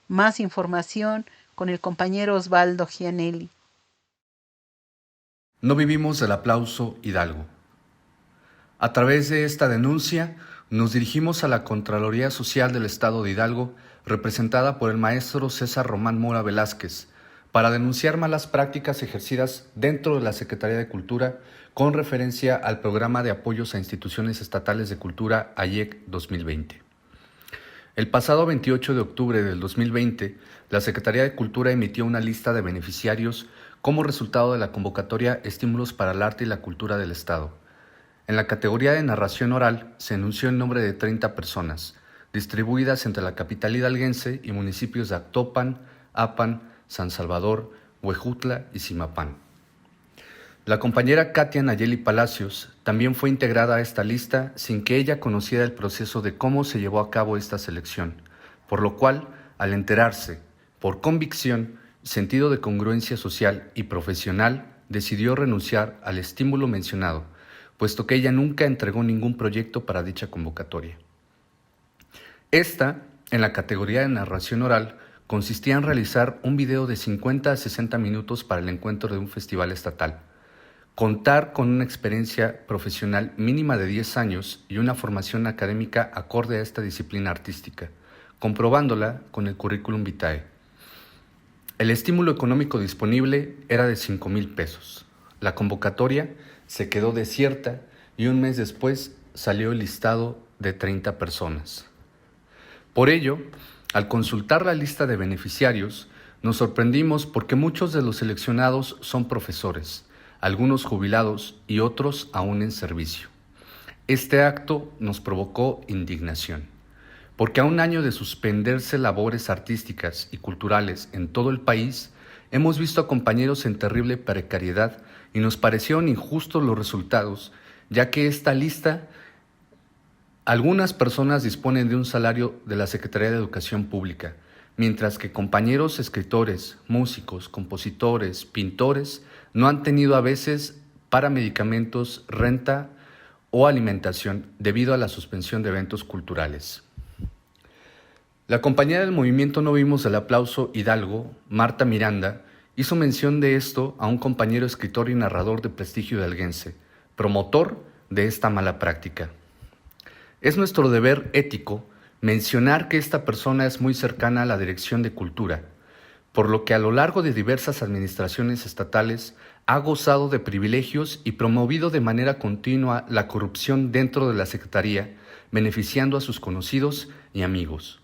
Más información con el compañero Osvaldo Gianelli. No vivimos del aplauso Hidalgo. A través de esta denuncia nos dirigimos a la Contraloría Social del Estado de Hidalgo, representada por el maestro César Román Mora Velázquez, para denunciar malas prácticas ejercidas dentro de la Secretaría de Cultura con referencia al Programa de Apoyos a Instituciones Estatales de Cultura AIEC 2020. El pasado 28 de octubre del 2020, la Secretaría de Cultura emitió una lista de beneficiarios como resultado de la convocatoria Estímulos para el Arte y la Cultura del Estado. En la categoría de narración oral se anunció el nombre de 30 personas, distribuidas entre la capital hidalguense y municipios de Actopan, Apan, San Salvador, Huejutla y Zimapán. La compañera Katia Nayeli Palacios también fue integrada a esta lista sin que ella conociera el proceso de cómo se llevó a cabo esta selección, por lo cual, al enterarse, por convicción, sentido de congruencia social y profesional, decidió renunciar al estímulo mencionado, puesto que ella nunca entregó ningún proyecto para dicha convocatoria. Esta, en la categoría de narración oral, consistía en realizar un video de 50 a 60 minutos para el encuentro de un festival estatal, contar con una experiencia profesional mínima de 10 años y una formación académica acorde a esta disciplina artística, comprobándola con el currículum vitae. El estímulo económico disponible era de 5,000 pesos. La convocatoria se quedó desierta y un mes después salió el listado de 30 personas. Por ello, al consultar la lista de beneficiarios, nos sorprendimos porque muchos de los seleccionados son profesores, algunos jubilados y otros aún en servicio. Este acto nos provocó indignación, porque a un año de suspenderse labores artísticas y culturales en todo el país, hemos visto a compañeros en terrible precariedad y nos parecieron injustos los resultados, ya que esta lista, algunas personas disponen de un salario de la Secretaría de Educación Pública, mientras que compañeros escritores, músicos, compositores, pintores no han tenido a veces para medicamentos, renta o alimentación debido a la suspensión de eventos culturales. La compañera del movimiento No Vivimos del Aplauso Hidalgo, Marta Miranda, hizo mención de esto a un compañero escritor y narrador de prestigio hidalguense, promotor de esta mala práctica. Es nuestro deber ético mencionar que esta persona es muy cercana a la Dirección de Cultura, por lo que a lo largo de diversas administraciones estatales ha gozado de privilegios y promovido de manera continua la corrupción dentro de la Secretaría, beneficiando a sus conocidos y amigos.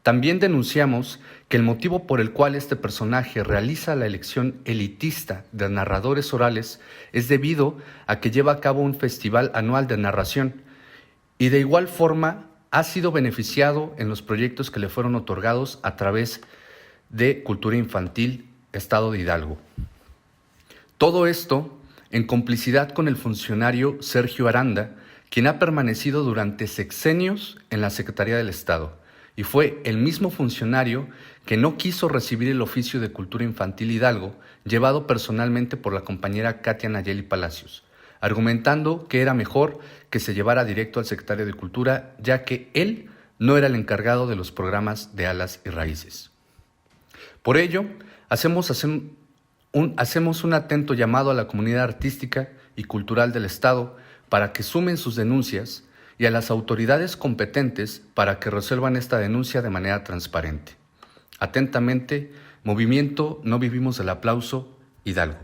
También denunciamos que el motivo por el cual este personaje realiza la elección elitista de narradores orales es debido a que lleva a cabo un festival anual de narración y de igual forma ha sido beneficiado en los proyectos que le fueron otorgados a través de Cultura Infantil Estado de Hidalgo. Todo esto en complicidad con el funcionario Sergio Aranda, quien ha permanecido durante sexenios en la Secretaría del Estado, y fue el mismo funcionario que no quiso recibir el oficio de Cultura Infantil Hidalgo, llevado personalmente por la compañera Katia Nayeli Palacios, argumentando que era mejor que se llevara directo al secretario de Cultura, ya que él no era el encargado de los programas de Alas y Raíces. Por ello, hacemos un atento llamado a la comunidad artística y cultural del Estado para que sumen sus denuncias y a las autoridades competentes para que resuelvan esta denuncia de manera transparente. Atentamente, Movimiento No Vivimos del Aplauso, Hidalgo.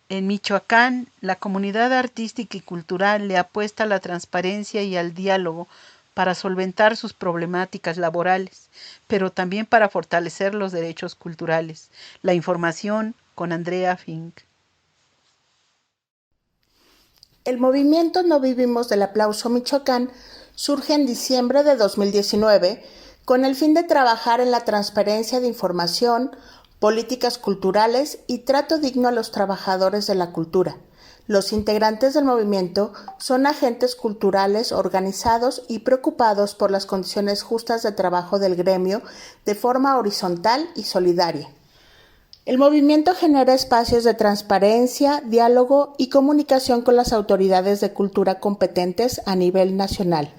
En Michoacán, la comunidad artística y cultural le apuesta a la transparencia y al diálogo para solventar sus problemáticas laborales, pero también para fortalecer los derechos culturales. La información con Andrea Fink. El movimiento No Vivimos del Aplauso Michoacán surge en diciembre de 2019 con el fin de trabajar en la transparencia de información, políticas culturales y trato digno a los trabajadores de la cultura. Los integrantes del movimiento son agentes culturales organizados y preocupados por las condiciones justas de trabajo del gremio de forma horizontal y solidaria. El movimiento genera espacios de transparencia, diálogo y comunicación con las autoridades de cultura competentes a nivel nacional.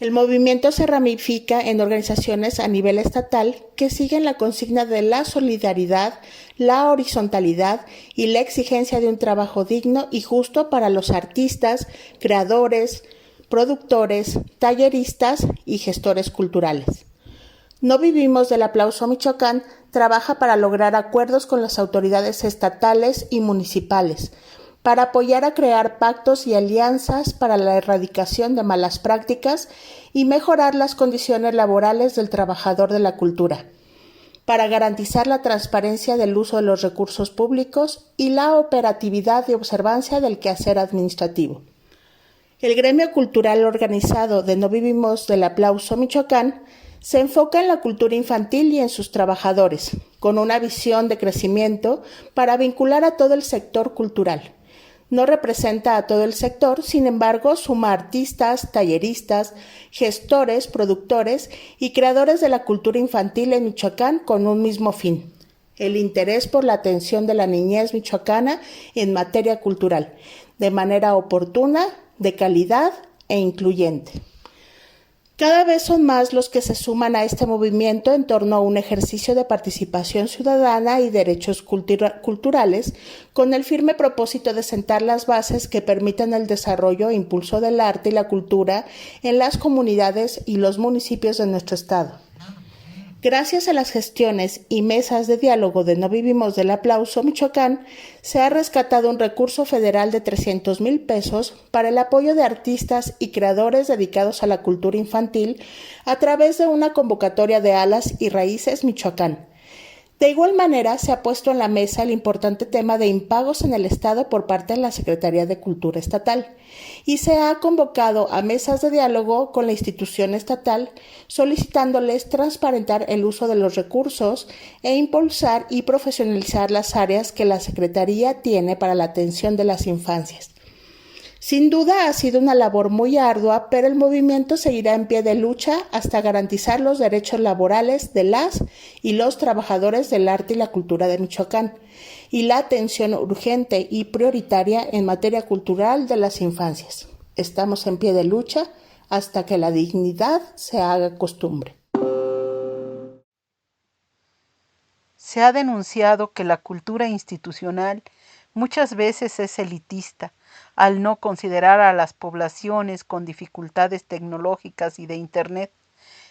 El movimiento se ramifica en organizaciones a nivel estatal que siguen la consigna de la solidaridad, la horizontalidad y la exigencia de un trabajo digno y justo para los artistas, creadores, productores, talleristas y gestores culturales. No Vivimos del Aplauso Michoacán trabaja para lograr acuerdos con las autoridades estatales y municipales, para apoyar a crear pactos y alianzas para la erradicación de malas prácticas y mejorar las condiciones laborales del trabajador de la cultura, para garantizar la transparencia del uso de los recursos públicos y la operatividad y observancia del quehacer administrativo. El gremio cultural organizado de No Vivimos del Aplauso Michoacán se enfoca en la cultura infantil y en sus trabajadores, con una visión de crecimiento para vincular a todo el sector cultural. No representa a todo el sector, sin embargo, suma artistas, talleristas, gestores, productores y creadores de la cultura infantil en Michoacán con un mismo fin: el interés por la atención de la niñez michoacana en materia cultural, de manera oportuna, de calidad e incluyente. Cada vez son más los que se suman a este movimiento en torno a un ejercicio de participación ciudadana y derechos culturales, con el firme propósito de sentar las bases que permitan el desarrollo e impulso del arte y la cultura en las comunidades y los municipios de nuestro estado. Gracias a las gestiones y mesas de diálogo de No Vivimos del Aplauso Michoacán, se ha rescatado un recurso federal de 300,000 pesos para el apoyo de artistas y creadores dedicados a la cultura infantil a través de una convocatoria de Alas y Raíces Michoacán. De igual manera, se ha puesto en la mesa el importante tema de impagos en el Estado por parte de la Secretaría de Cultura Estatal y se ha convocado a mesas de diálogo con la institución estatal solicitándoles transparentar el uso de los recursos e impulsar y profesionalizar las áreas que la Secretaría tiene para la atención de las infancias. Sin duda ha sido una labor muy ardua, pero el movimiento seguirá en pie de lucha hasta garantizar los derechos laborales de las y los trabajadores del arte y la cultura de Michoacán y la atención urgente y prioritaria en materia cultural de las infancias. Estamos en pie de lucha hasta que la dignidad se haga costumbre. Se ha denunciado que la cultura institucional muchas veces es elitista, al no considerar a las poblaciones con dificultades tecnológicas y de Internet.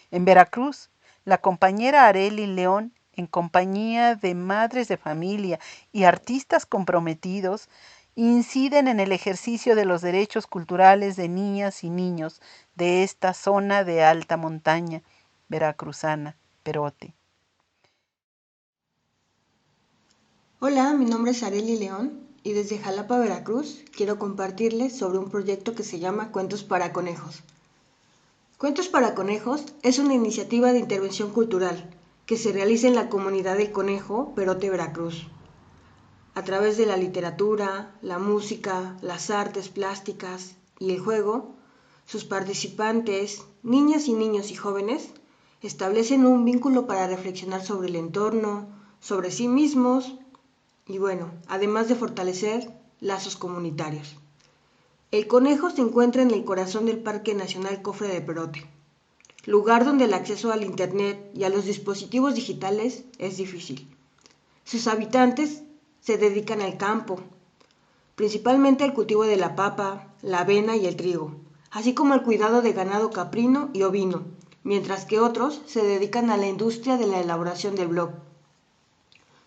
En Veracruz, la compañera Arely León, en compañía de madres de familia y artistas comprometidos, inciden en el ejercicio de los derechos culturales de niñas y niños de esta zona de alta montaña veracruzana, Perote. Hola, mi nombre es Arely León y desde Jalapa, Veracruz, quiero compartirles sobre un proyecto que se llama Cuentos para Conejos. Cuentos para Conejos es una iniciativa de intervención cultural que se realiza en la comunidad del Conejo, Perote, Veracruz. A través de la literatura, la música, las artes plásticas y el juego, sus participantes, niñas y niños y jóvenes, establecen un vínculo para reflexionar sobre el entorno, sobre sí mismos y además de fortalecer lazos comunitarios. El Conejo se encuentra en el corazón del Parque Nacional Cofre de Perote, lugar donde el acceso al Internet y a los dispositivos digitales es difícil. Sus habitantes se dedican al campo, principalmente al cultivo de la papa, la avena y el trigo, así como al cuidado de ganado caprino y ovino, mientras que otros se dedican a la industria de la elaboración del blog.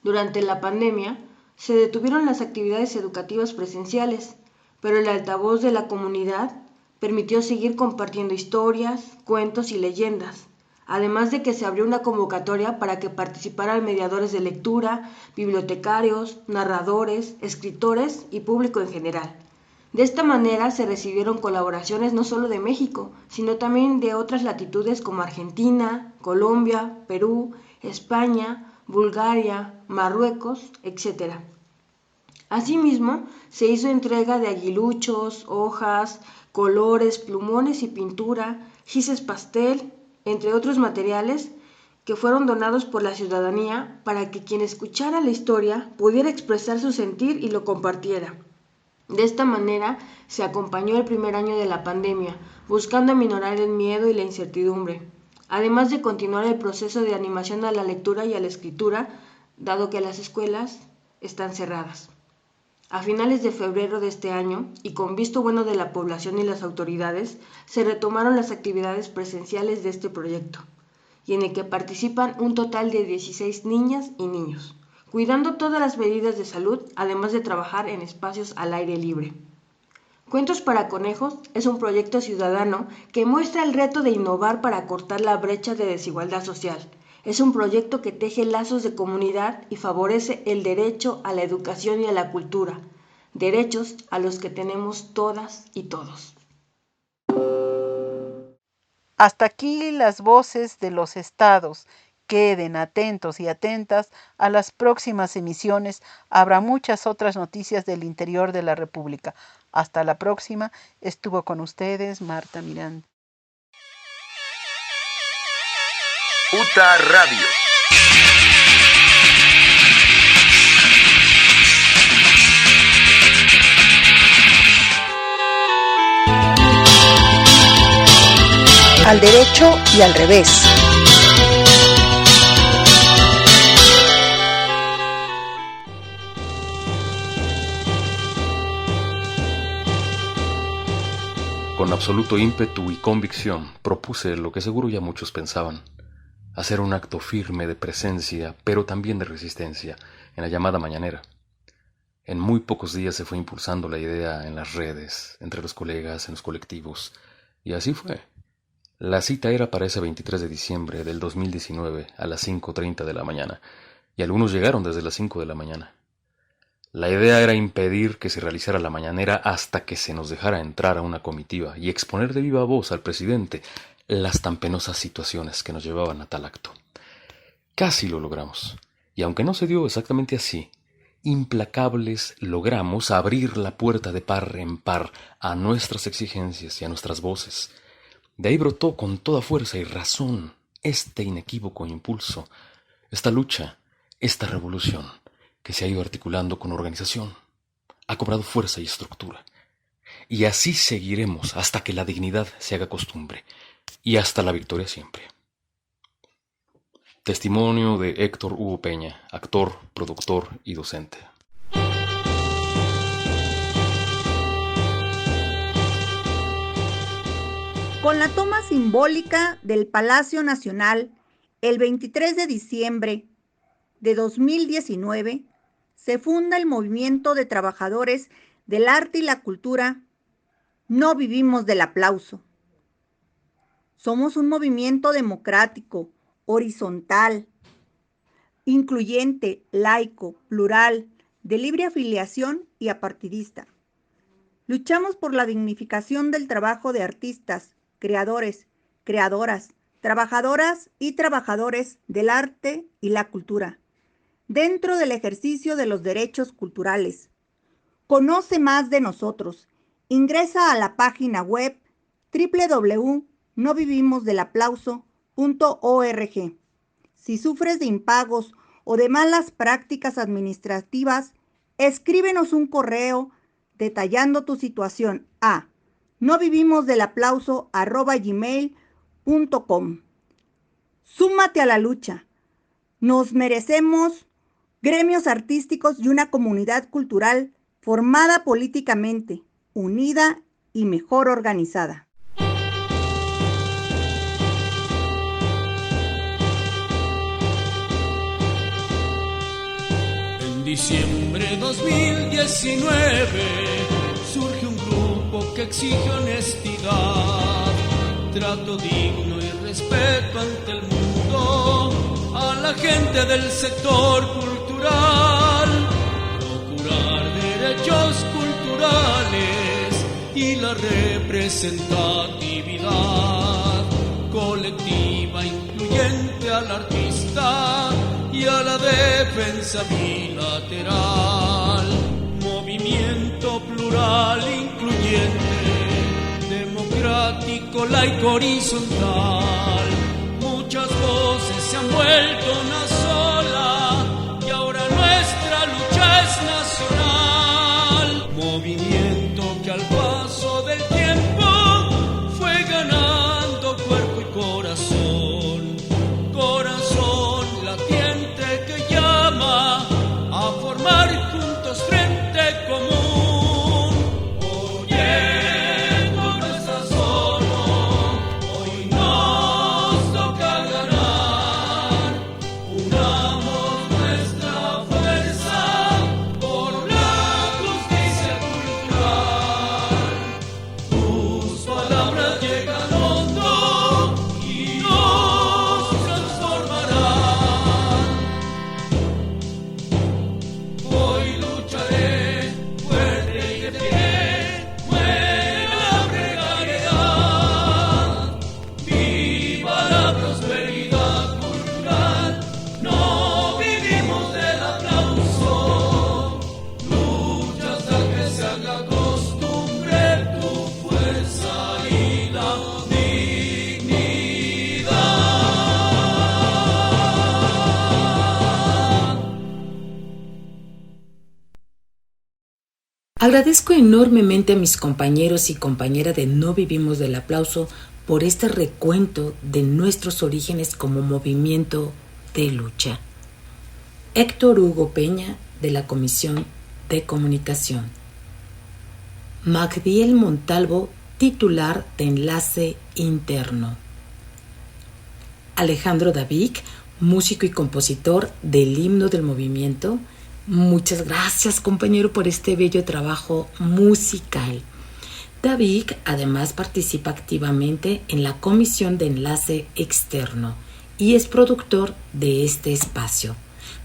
Durante la pandemia, se detuvieron las actividades educativas presenciales, pero el altavoz de la comunidad permitió seguir compartiendo historias, cuentos y leyendas, además de que se abrió una convocatoria para que participaran mediadores de lectura, bibliotecarios, narradores, escritores y público en general. De esta manera se recibieron colaboraciones no solo de México, sino también de otras latitudes como Argentina, Colombia, Perú, España, Bulgaria, Marruecos, etc. Asimismo, se hizo entrega de aguiluchos, hojas, colores, plumones y pintura, gises pastel, entre otros materiales que fueron donados por la ciudadanía para que quien escuchara la historia pudiera expresar su sentir y lo compartiera. De esta manera se acompañó el primer año de la pandemia, buscando aminorar el miedo y la incertidumbre, además de continuar el proceso de animación a la lectura y a la escritura, dado que las escuelas están cerradas. A finales de febrero de este año, y con visto bueno de la población y las autoridades, se retomaron las actividades presenciales de este proyecto, y en el que participan un total de 16 niñas y niños, cuidando todas las medidas de salud, además de trabajar en espacios al aire libre. Cuentos para Conejos es un proyecto ciudadano que muestra el reto de innovar para cortar la brecha de desigualdad social. Es un proyecto que teje lazos de comunidad y favorece el derecho a la educación y a la cultura, derechos a los que tenemos todas y todos. Hasta aquí las voces de los estados. Queden atentos y atentas a las próximas emisiones. Habrá muchas otras noticias del interior de la República. Hasta la próxima. Estuvo con ustedes Marta Miranda. UTA Radio. al derecho y al revés. Con absoluto ímpetu y convicción propuse lo que seguro ya muchos pensaban: hacer un acto firme de presencia, pero también de resistencia, en la llamada mañanera. En muy pocos días se fue impulsando la idea en las redes, entre los colegas, en los colectivos, y así fue. La cita era para ese 23 de diciembre del 2019 a las 5:30 de la mañana, y algunos llegaron desde las 5 de la mañana. La idea era impedir que se realizara la mañanera hasta que se nos dejara entrar a una comitiva y exponer de viva voz al presidente las tan penosas situaciones que nos llevaban a tal acto. Casi lo logramos, y aunque no se dio exactamente así, implacables logramos abrir la puerta de par en par a nuestras exigencias y a nuestras voces. De ahí brotó con toda fuerza y razón este inequívoco impulso, esta lucha, esta revolución que se ha ido articulando con organización, ha cobrado fuerza y estructura. Y así seguiremos hasta que la dignidad se haga costumbre y hasta la victoria siempre. Testimonio de Héctor Hugo Peña, actor, productor y docente. Con la toma simbólica del Palacio Nacional el 23 de diciembre de 2019, se funda el Movimiento de Trabajadores del Arte y la Cultura. No vivimos del aplauso. Somos un movimiento democrático, horizontal, incluyente, laico, plural, de libre afiliación y apartidista. Luchamos por la dignificación del trabajo de artistas, creadores, creadoras, trabajadoras y trabajadores del arte y la cultura, dentro del ejercicio de los derechos culturales. Conoce más de nosotros. Ingresa a la página web www.novivimosdelaplauso.org. Si sufres de impagos o de malas prácticas administrativas, escríbenos un correo detallando tu situación a novivimosdelaplauso@gmail.com. Súmate a la lucha. Nos merecemos gremios artísticos y una comunidad cultural formada políticamente, unida y mejor organizada. En diciembre 2019 surge un grupo que exige honestidad, trato digno y respeto ante el mundo a la gente del sector cultural, procurar derechos culturales y la representatividad colectiva incluyente al artista y a la defensa bilateral. Movimiento plural, incluyente, democrático, laico, horizontal. Muchas voces se han vuelto una sola y ahora nuestra lucha es nacional. Movimiento que al paso del tiempo fue ganando cuerpo y corazón. Corazón latiente que llama a formar juntos frente común. Oyendo nuestra solo, hoy nos toca ganar. Unamos nuestra fuerza por la justicia cultural. Tus palabras llegan hondo y nos transformarán. Hoy lucharé fuerte y de pie, muera la precariedad. Viva la prosperidad cultural, no vivimos del aplauso. Lucha hasta que se haga costumbre tu fuerza y la dignidad. Agradezco enormemente a mis compañeros y compañeras de No Vivimos del Aplauso por este recuento de nuestros orígenes como movimiento de lucha. Héctor Hugo Peña, de la Comisión de Comunicación. Magdiel Montalvo, titular de Enlace Interno. Alejandro David, músico y compositor del himno del movimiento. Muchas gracias, compañero, por este bello trabajo musical. David además participa activamente en la Comisión de Enlace Externo y es productor de este espacio.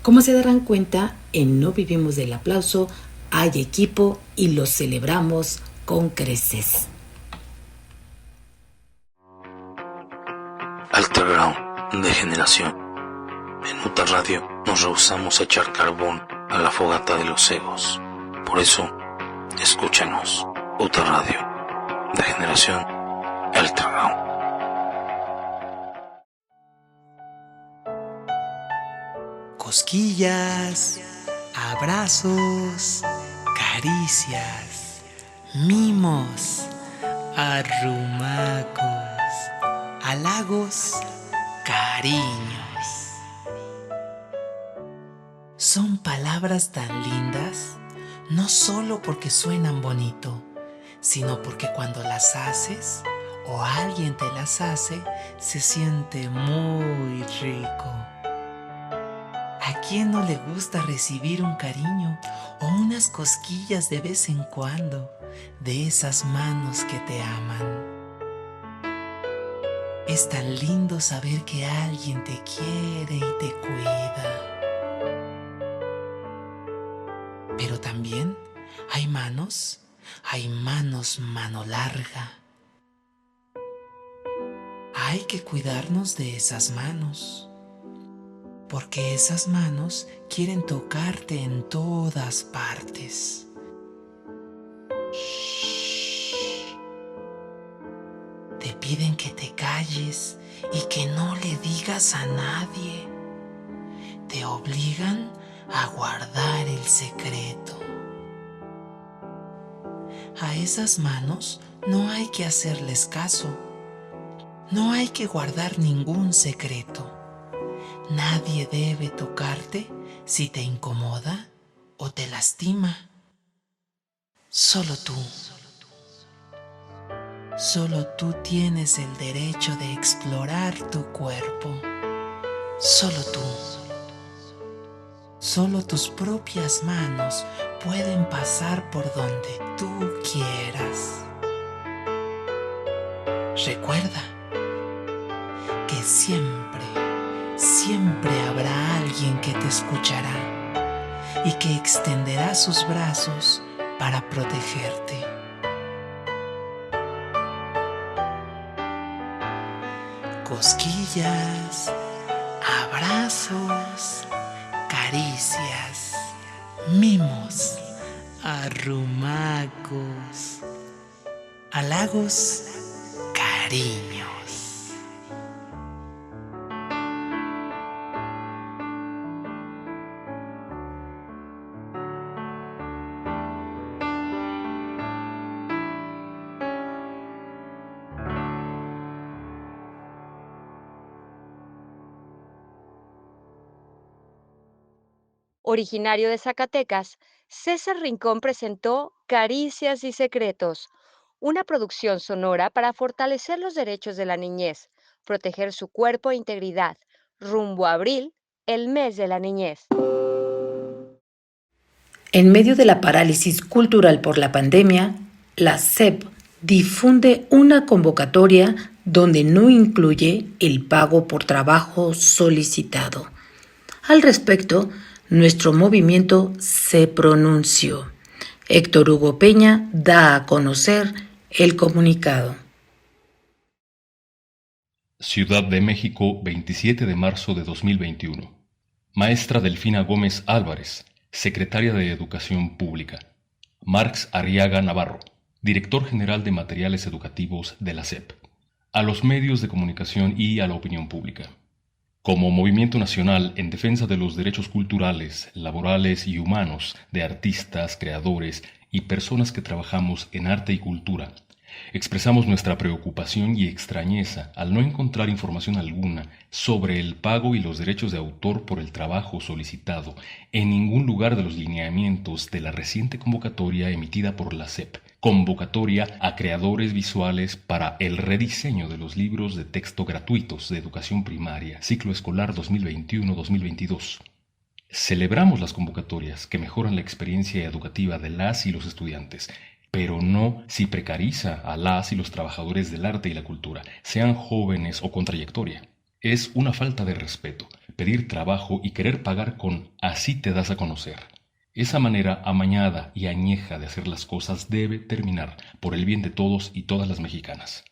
Como se darán cuenta, en No Vivimos del Aplauso hay equipo y lo celebramos con creces. Ultraground de generación. En UTA Radio nos rehusamos a echar carbón a la fogata de los egos. Por eso, escúchanos. UTA Radio de generación Ultraground. Cosquillas, abrazos, caricias, mimos, arrumacos, halagos, cariños. Son palabras tan lindas, no solo porque suenan bonito, sino porque cuando las haces o alguien te las hace, se siente muy rico. ¿A quién no le gusta recibir un cariño o unas cosquillas de vez en cuando de esas manos que te aman? Es tan lindo saber que alguien te quiere y te cuida. Pero también hay manos mano larga. Hay que cuidarnos de esas manos, porque esas manos quieren tocarte en todas partes. Shh. Te piden que te calles y que no le digas a nadie. Te obligan a guardar el secreto. A esas manos no hay que hacerles caso. No hay que guardar ningún secreto. Nadie debe tocarte si te incomoda o te lastima. Solo tú. Solo tú tienes el derecho de explorar tu cuerpo. Solo tú. Solo tus propias manos pueden pasar por donde tú quieras. Recuerda que siempre habrá alguien que te escuchará y que extenderá sus brazos para protegerte. Cosquillas, abrazos, caricias, mimos, arrumacos, halagos, cariños. Originario de Zacatecas, César Rincón presentó Caricias y Secretos, una producción sonora para fortalecer los derechos de la niñez, proteger su cuerpo e integridad, rumbo a abril, el mes de la niñez. En medio de la parálisis cultural por la pandemia, la SEP difunde una convocatoria donde no incluye el pago por trabajo solicitado. Al respecto, nuestro movimiento se pronunció. Héctor Hugo Peña da a conocer el comunicado. Ciudad de México, 27 de marzo de 2021. Maestra Delfina Gómez Álvarez, Secretaria de Educación Pública. Marx Arriaga Navarro, Director General de Materiales Educativos de la SEP. A los medios de comunicación y a la opinión pública. Como movimiento nacional en defensa de los derechos culturales, laborales y humanos de artistas, creadores y personas que trabajamos en arte y cultura, Expresamos nuestra preocupación y extrañeza al no encontrar información alguna sobre el pago y los derechos de autor por el trabajo solicitado en ningún lugar de los lineamientos de la reciente convocatoria emitida por la SEP, convocatoria a creadores visuales para el rediseño de los libros de texto gratuitos de educación primaria, ciclo escolar 2021-2022. Celebramos las convocatorias que mejoran la experiencia educativa de las y los estudiantes, pero no si precariza a las y los trabajadores del arte y la cultura, sean jóvenes o con trayectoria. Es una falta de respeto pedir trabajo y querer pagar con "así te das a conocer". Esa manera amañada y añeja de hacer las cosas debe terminar por el bien de todos y todas las mexicanas.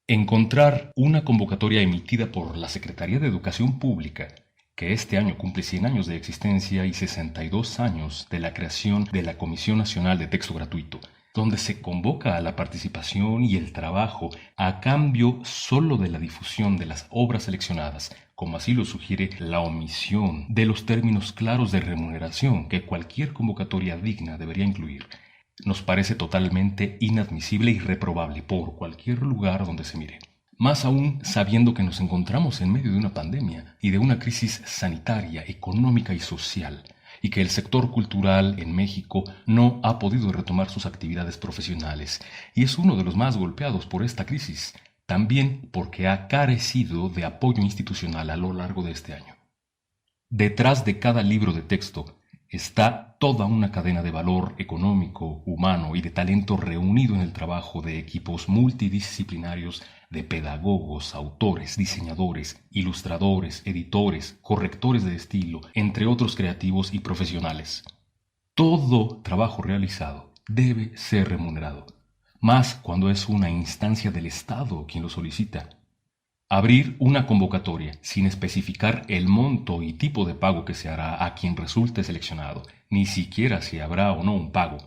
Encontrar una convocatoria emitida por la Secretaría de Educación Pública, que este año cumple 100 años de existencia y 62 años de la creación de la Comisión Nacional de Texto Gratuito, donde se convoca a la participación y el trabajo a cambio solo de la difusión de las obras seleccionadas, como así lo sugiere la omisión de los términos claros de remuneración que cualquier convocatoria digna debería incluir, nos parece totalmente inadmisible y reprobable por cualquier lugar donde se mire. Más aún sabiendo que nos encontramos en medio de una pandemia y de una crisis sanitaria, económica y social, y que el sector cultural en México no ha podido retomar sus actividades profesionales y es uno de los más golpeados por esta crisis, también porque ha carecido de apoyo institucional a lo largo de este año. Detrás de cada libro de texto está toda una cadena de valor económico, humano y de talento reunido en el trabajo de equipos multidisciplinarios de pedagogos, autores, diseñadores, ilustradores, editores, correctores de estilo, entre otros creativos y profesionales. Todo trabajo realizado debe ser remunerado, más cuando es una instancia del Estado quien lo solicita. Abrir una convocatoria sin especificar el monto y tipo de pago que se hará a quien resulte seleccionado, ni siquiera si habrá o no un pago,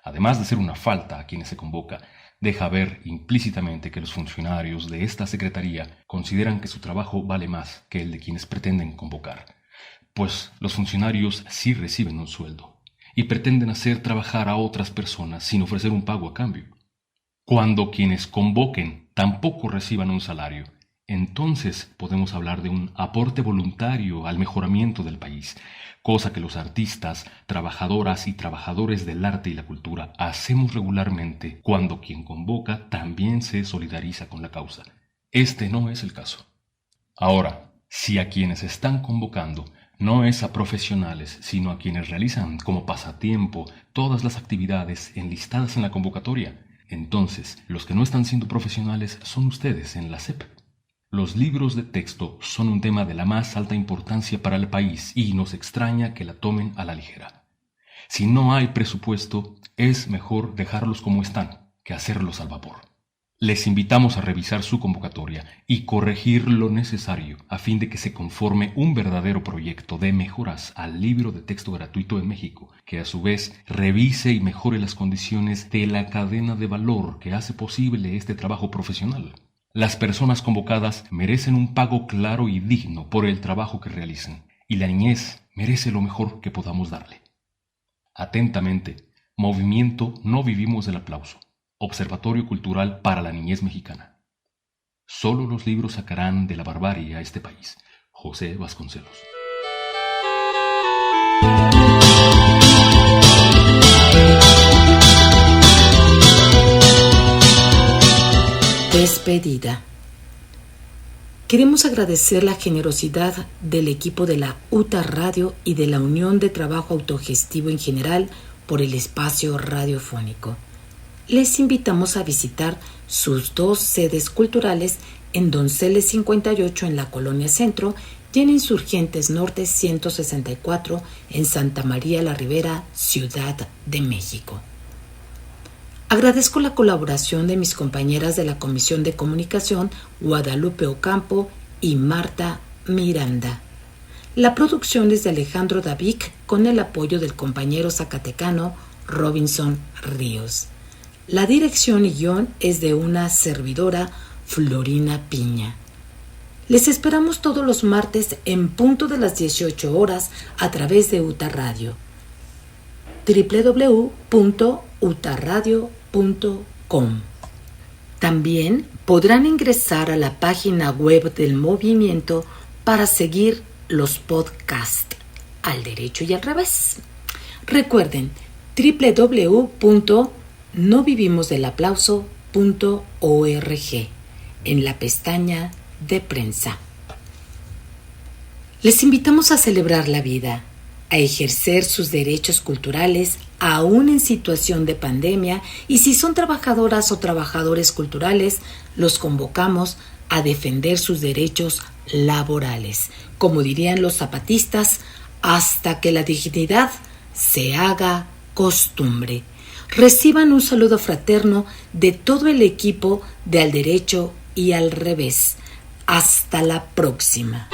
además de ser una falta a quienes se convoca, deja ver implícitamente que los funcionarios de esta secretaría consideran que su trabajo vale más que el de quienes pretenden convocar, pues los funcionarios sí reciben un sueldo y pretenden hacer trabajar a otras personas sin ofrecer un pago a cambio. Cuando quienes convoquen tampoco reciban un salario, entonces podemos hablar de un aporte voluntario al mejoramiento del país, cosa que los artistas, trabajadoras y trabajadores del arte y la cultura hacemos regularmente cuando quien convoca también se solidariza con la causa. Este no es el caso. Ahora, si a quienes están convocando no es a profesionales, sino a quienes realizan como pasatiempo todas las actividades enlistadas en la convocatoria, entonces los que no están siendo profesionales son ustedes en la SEP. Los libros de texto son un tema de la más alta importancia para el país y nos extraña que la tomen a la ligera. Si no hay presupuesto, es mejor dejarlos como están que hacerlos al vapor. Les invitamos a revisar su convocatoria y corregir lo necesario a fin de que se conforme un verdadero proyecto de mejoras al libro de texto gratuito en México, que a su vez revise y mejore las condiciones de la cadena de valor que hace posible este trabajo profesional. Las personas convocadas merecen un pago claro y digno por el trabajo que realicen, y la niñez merece lo mejor que podamos darle. Atentamente, Movimiento No Vivimos del Aplauso, Observatorio Cultural para la Niñez Mexicana. Solo los libros sacarán de la barbarie a este país. José Vasconcelos. Despedida. Queremos agradecer la generosidad del equipo de la UTA Radio y de la Unión de Trabajo Autogestivo en general por el espacio radiofónico. Les invitamos a visitar sus 2 sedes culturales en Donceles 58 en la Colonia Centro y en Insurgentes Norte 164 en Santa María la Ribera, Ciudad de México. Agradezco la colaboración de mis compañeras de la Comisión de Comunicación, Guadalupe Ocampo y Marta Miranda. La producción es de Alejandro Davic con el apoyo del compañero zacatecano Robinson Ríos. La dirección y guión es de una servidora, Florina Piña. Les esperamos todos los martes en punto de las 18 horas a través de UTA Radio. www.utaradio.com. También podrán ingresar a la página web del movimiento para seguir los podcasts al derecho y al revés. Recuerden www.novivimosdelaplauso.org en la pestaña de prensa. Les invitamos a celebrar la vida, a ejercer sus derechos culturales aún en situación de pandemia, y si son trabajadoras o trabajadores culturales, los convocamos a defender sus derechos laborales, como dirían los zapatistas, hasta que la dignidad se haga costumbre. Reciban un saludo fraterno de todo el equipo de Al Derecho y al Revés. Hasta la próxima.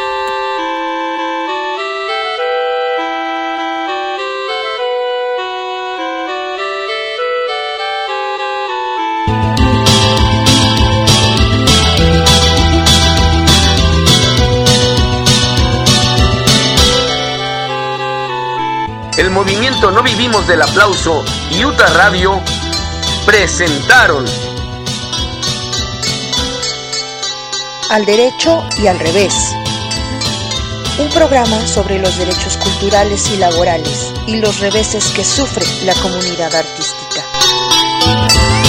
El movimiento No Vivimos del Aplauso y Utah Radio presentaron Al Derecho y al Revés, un programa sobre los derechos culturales y laborales y los reveses que sufre la comunidad artística.